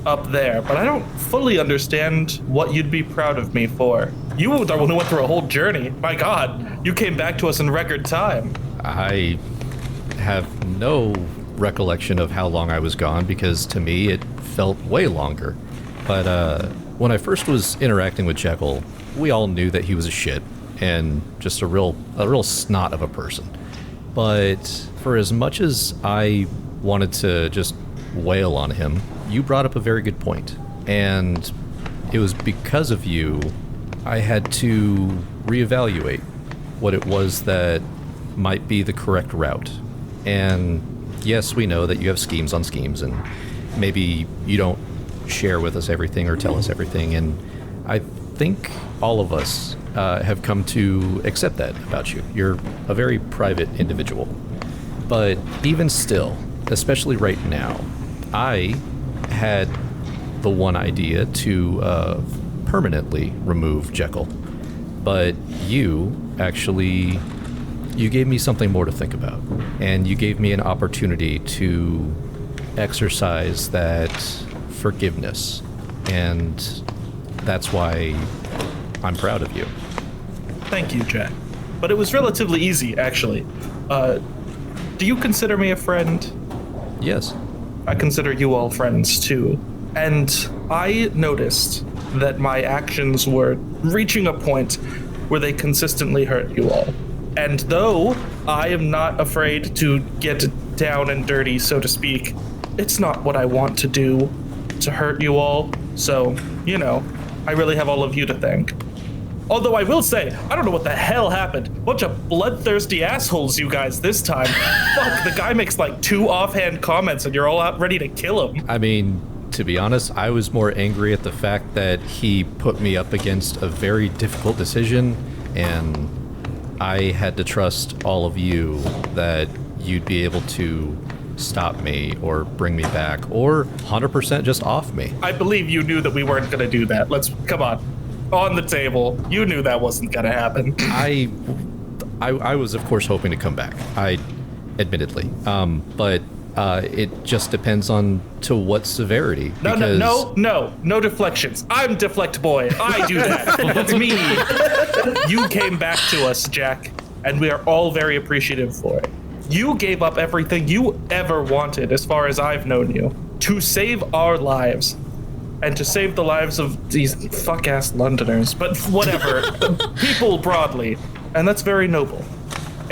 up there, but I don't fully understand what you'd be proud of me for. You were the one who went through a whole journey. My God, you came back to us in record time. I have no recollection of how long I was gone, because to me it felt way longer. But when I first was interacting with Jekyll, we all knew that he was a shit and just a real snot of a person. But for as much as I wanted to just wail on him, you brought up a very good point. And it was because of you I had to reevaluate what it was that might be the correct route. And yes, we know that you have schemes on schemes, and maybe you don't share with us everything or tell us everything, and I think all of us have come to accept that about you. You're a very private individual. But even still, especially right now, I had the one idea to permanently remove Jekyll. But you gave me something more to think about, and you gave me an opportunity to exercise that forgiveness, and that's why I'm proud of you. Thank you, Jack. But it was relatively easy, actually. Do you consider me a friend? Yes. I consider you all friends, too. And I noticed that my actions were reaching a point where they consistently hurt you all. And though I am not afraid to get down and dirty, so to speak, it's not what I want to do to hurt you all. So, I really have all of you to thank. Although I will say, I don't know what the hell happened. Bunch of bloodthirsty assholes, you guys, this time. Fuck, the guy makes like 2 offhand comments and you're all out ready to kill him. I mean, to be honest, I was more angry at the fact that he put me up against a very difficult decision, and I had to trust all of you that you'd be able to stop me or bring me back or 100% just off me. I believe you knew that we weren't going to do that. Come on. On the table. You knew that wasn't going to happen. I was, of course, hoping to come back. Admittedly. But it just depends on to what severity. No deflections. I'm Deflect Boy. I do that. That's me. You came back to us, Jack, and we are all very appreciative for it. You gave up everything you ever wanted, as far as I've known you, to save our lives. And to save the lives of these fuck-ass Londoners, but whatever, people broadly, and that's very noble.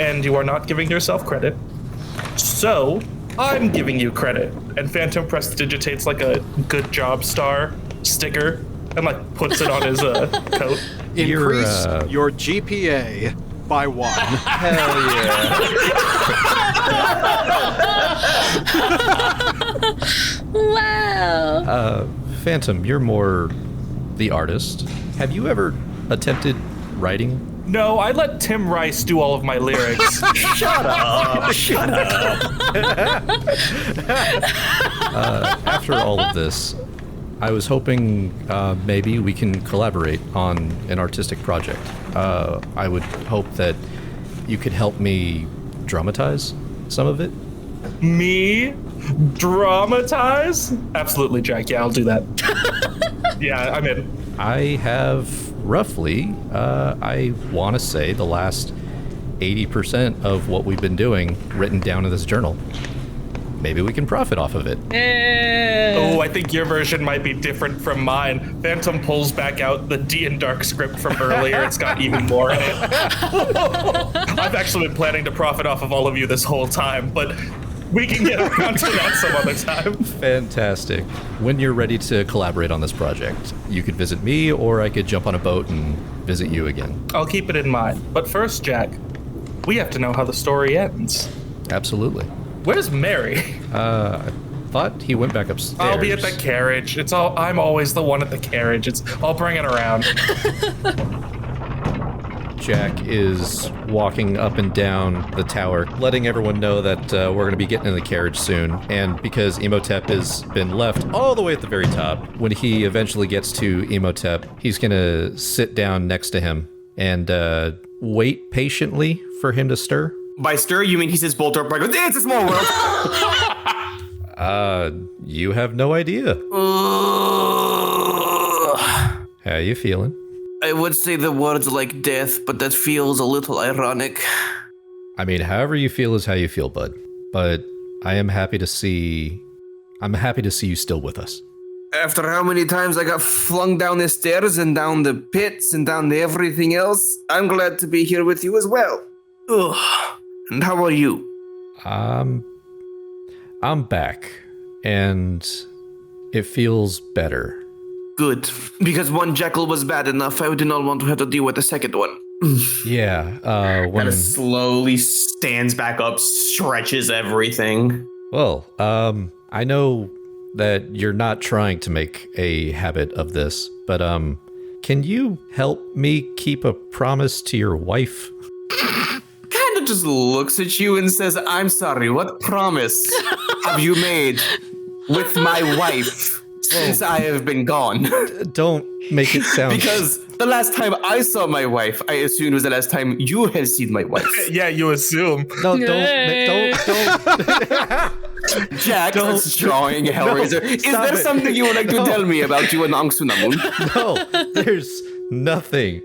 And you are not giving yourself credit, so I'm giving you credit. And Phantom prestidigitates like a good job star sticker and like puts it on his coat. Increase your GPA by 1. Hell yeah. Wow. Phantom, you're more the artist. Have you ever attempted writing? No, I let Tim Rice do all of my lyrics. Shut up. After all of this, I was hoping maybe we can collaborate on an artistic project. I would hope that you could help me dramatize some of it. Me? Dramatize? Absolutely, Jack. Yeah, I'll do that. Yeah, I'm in. I have roughly, I want to say, the last 80% of what we've been doing written down in this journal. Maybe we can profit off of it. Oh, I think your version might be different from mine. Phantom pulls back out the D&Dark script from earlier. It's got even more in it. I've actually been planning to profit off of all of you this whole time, but we can get around to that some other time. Fantastic. When you're ready to collaborate on this project, you could visit me, or I could jump on a boat and visit you again. I'll keep it in mind. But first, Jack, we have to know how the story ends. Absolutely. Where's Mary? I thought he went back upstairs. I'll be at the carriage. I'm always the one at the carriage. I'll bring it around. Jack is walking up and down the tower, letting everyone know that we're going to be getting in the carriage soon. And because Imhotep has been left all the way at the very top, when he eventually gets to Imhotep, he's going to sit down next to him and wait patiently for him to stir. By stir, you mean he says bolt up, like, it's a small world. You have no idea. How you feeling? I would say the words like death, but that feels a little ironic. I mean, however you feel is how you feel, bud. But I'm happy to see you still with us. After how many times I got flung down the stairs and down the pits and down to everything else, I'm glad to be here with you as well. Ugh. And how are you? I'm back, and it feels better. Good, because one jackal was bad enough. I did not want to have to deal with the second one. Yeah, Kind of slowly stands back up, stretches everything. Well, I know that you're not trying to make a habit of this, but can you help me keep a promise to your wife? Kind of just looks at you and says, I'm sorry, what promise have you made with my wife since I have been gone? Don't make it sound... Because the last time I saw my wife, I assumed was the last time you have seen my wife. Yeah, you assume. No, don't. Jack is drawing Hellraiser. Is there something you would like to tell me about you and Angsunamun? No, there's nothing.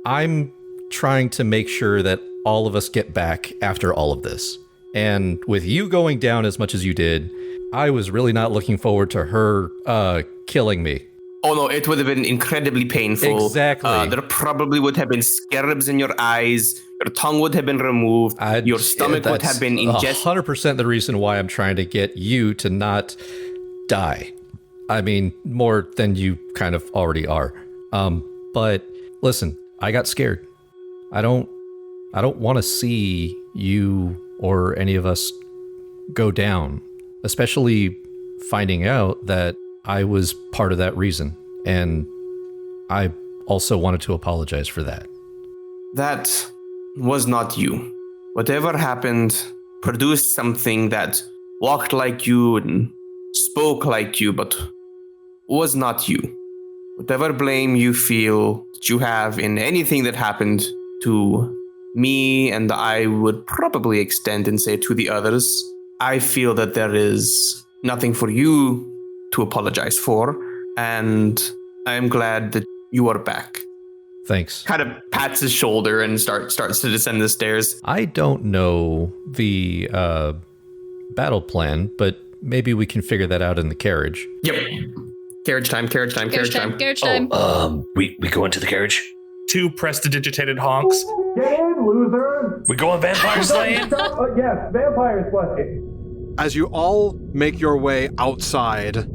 I'm trying to make sure that all of us get back after all of this. And with you going down as much as you did, I was really not looking forward to her killing me. Oh no, it would have been incredibly painful. Exactly. There probably would have been scarabs in your eyes. Your tongue would have been removed. Your stomach would have been ingested. 100% the reason why I'm trying to get you to not die. I mean, more than you kind of already are. But listen, I got scared. I don't want to see you or any of us go down, especially finding out that I was part of that reason, and I also wanted to apologize for that. That was not you. Whatever happened produced something that walked like you and spoke like you, but was not you. Whatever blame you feel that you have in anything that happened to me, and I would probably extend and say to the others, I feel that there is nothing for you to apologize for, and I'm glad that you are back. Thanks. Kind of pats his shoulder and starts to descend the stairs. I don't know the battle plan, but maybe we can figure that out in the carriage. Yep. Carriage time. We go into the carriage. 2 prestidigitated honks. Get in, losers! We going vampire slaying? Yes, vampire slaying. As you all make your way outside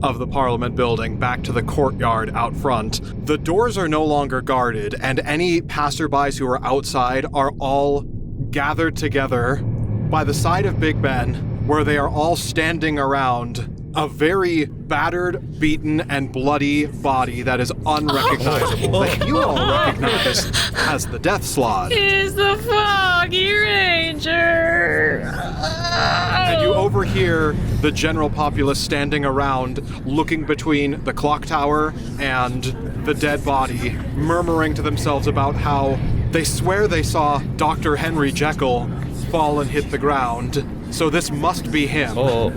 of the Parliament building back to the courtyard out front, the doors are no longer guarded, and any passerbys who are outside are all gathered together by the side of Big Ben, where they are all standing around a very battered, beaten, and bloody body that is unrecognizable, that you all recognize as the Death Slot. Is the Foggy Ranger. And you overhear the general populace standing around, looking between the clock tower and the dead body, murmuring to themselves about how they swear they saw Dr. Henry Jekyll fall and hit the ground. So this must be him. Oh,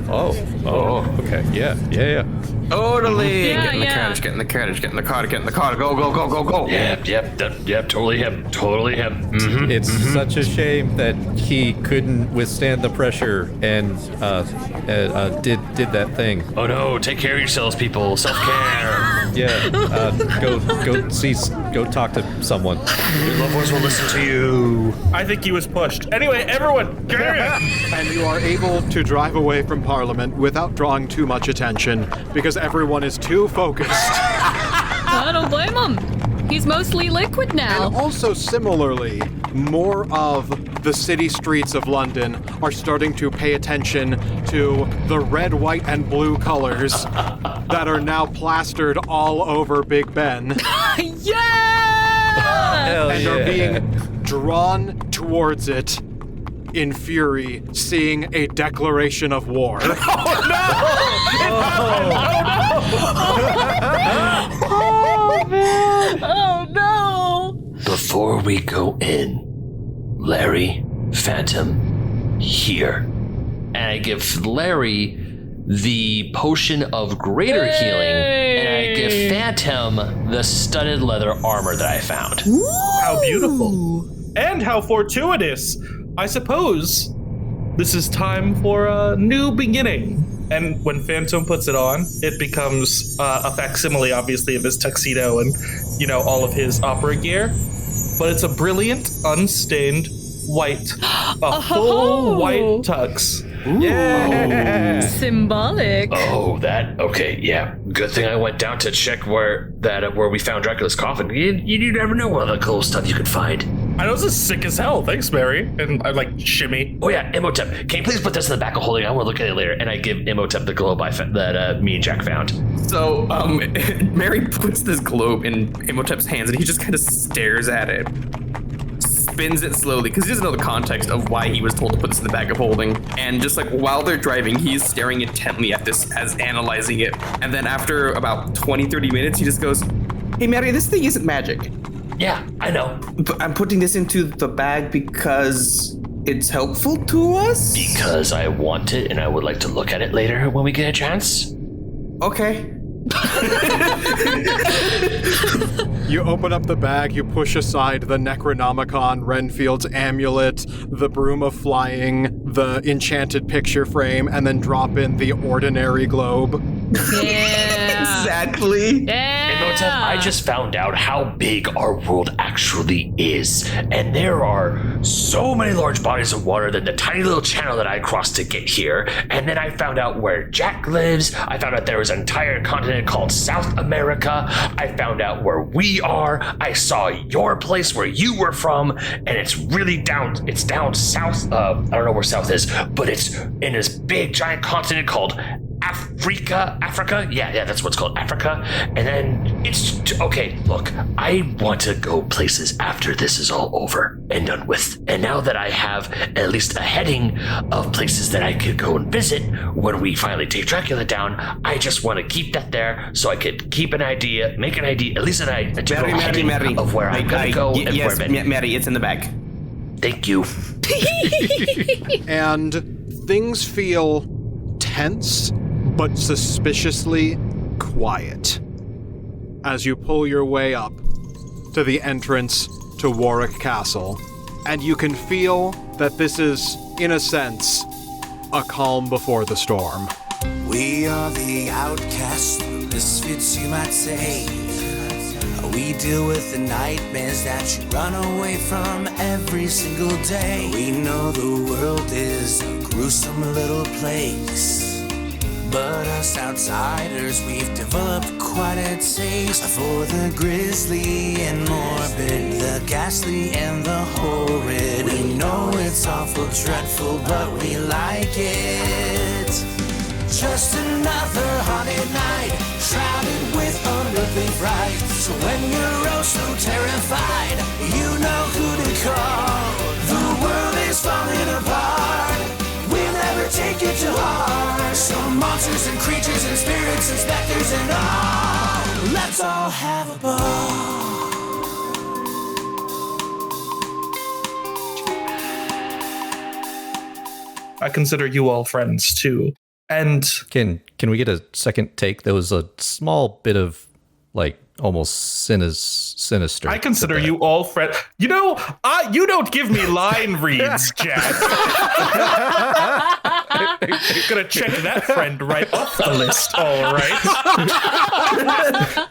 okay. Yeah. Totally. Yeah, Get in the carriage, get in the car. Go. Yep, totally him. Mm-hmm. It's such a shame that he couldn't withstand the pressure and did that thing. Oh no, take care of yourselves, people. Self-care. Yeah. Go talk to someone. Your loved ones will listen to you. I think he was pushed. Anyway, everyone, get in! And you are able to drive away from Parliament without drawing too much attention, because everyone is too focused. I don't blame him. He's mostly liquid now. And also similarly, more of the city streets of London are starting to pay attention to the red, white, and blue colors that are now plastered all over Big Ben. Yeah! Hell And are being drawn towards it in fury, seeing a declaration of war. Oh no! Before we go in, Larry, Phantom, here. And I give Larry the potion of greater healing, and I give Phantom the studded leather armor that I found. How beautiful. And how fortuitous. I suppose this is time for a new beginning. And when Phantom puts it on, it becomes a facsimile, obviously, of his tuxedo and, all of his opera gear. But it's a brilliant, unstained white, a full white tux. Yeah. Symbolic. Oh, okay, yeah. Good thing I went down to check where we found Dracula's coffin. You never know what other cool stuff you could find. I know this is sick as hell. Thanks, Mary. And I shimmy. Oh yeah, Imhotep, can you please put this in the back of holding? I want to look at it later. And I give Imhotep the globe that me and Jack found. So, Mary puts this globe in Imhotep's hands and he just kind of stares at it. Spins it slowly because he doesn't know the context of why he was told to put this in the bag of holding. And just while they're driving, he's staring intently at this as analyzing it. And then after about 20-30 minutes, he just goes, "Hey, Mary, this thing isn't magic. Yeah, I know. But I'm putting this into the bag because it's helpful to us? Because I want it and I would like to look at it later when we get a chance. Okay." You open up the bag, you push aside the Necronomicon, Renfield's amulet, the Broom of Flying, the enchanted picture frame, and then drop in the ordinary globe. Yeah. Exactly. Imhotep, I just found out how big our world actually is. And there are so many large bodies of water than the tiny little channel that I crossed to get here. And then I found out where Jack lives. I found out there was an entire continent called South America. I found out where we are. I saw your place where you were from. And it's really down, it's down south. I don't know where south is, but it's in this big giant continent called Africa? Yeah, that's what's called Africa. And then it's okay, look, I want to go places after this is all over and done with. And now that I have at least a heading of places that I could go and visit when we finally take Dracula down, I just want to keep that there so I could keep an idea, make an idea, at least a general heading of where I'm going to go and where I'm heading. Mary, it's in the bag. Thank you. And things feel tense, but suspiciously quiet as you pull your way up to the entrance to Warwick Castle, and you can feel that this is, in a sense, a calm before the storm. We are the outcasts, the misfits you might say. We deal with the nightmares that you run away from every single day. We know the world is a gruesome little place, but us outsiders, we've developed quite a taste for the grisly and morbid, the ghastly and the horrid. We know it's awful, dreadful, but we like it. Just another haunted night, shrouded with unearthly fright. So when you're oh so terrified, you know who to call. The world is falling apart, we'll never take it to heart. Some monsters and creatures and spirits and specters and all, let's all have a ball. I consider you all friends too. And Can we get a second take? There was a small bit of like almost sinister. I consider you all friends. You know, you don't give me line reads, Jack. Gonna check that friend right off the list. All right.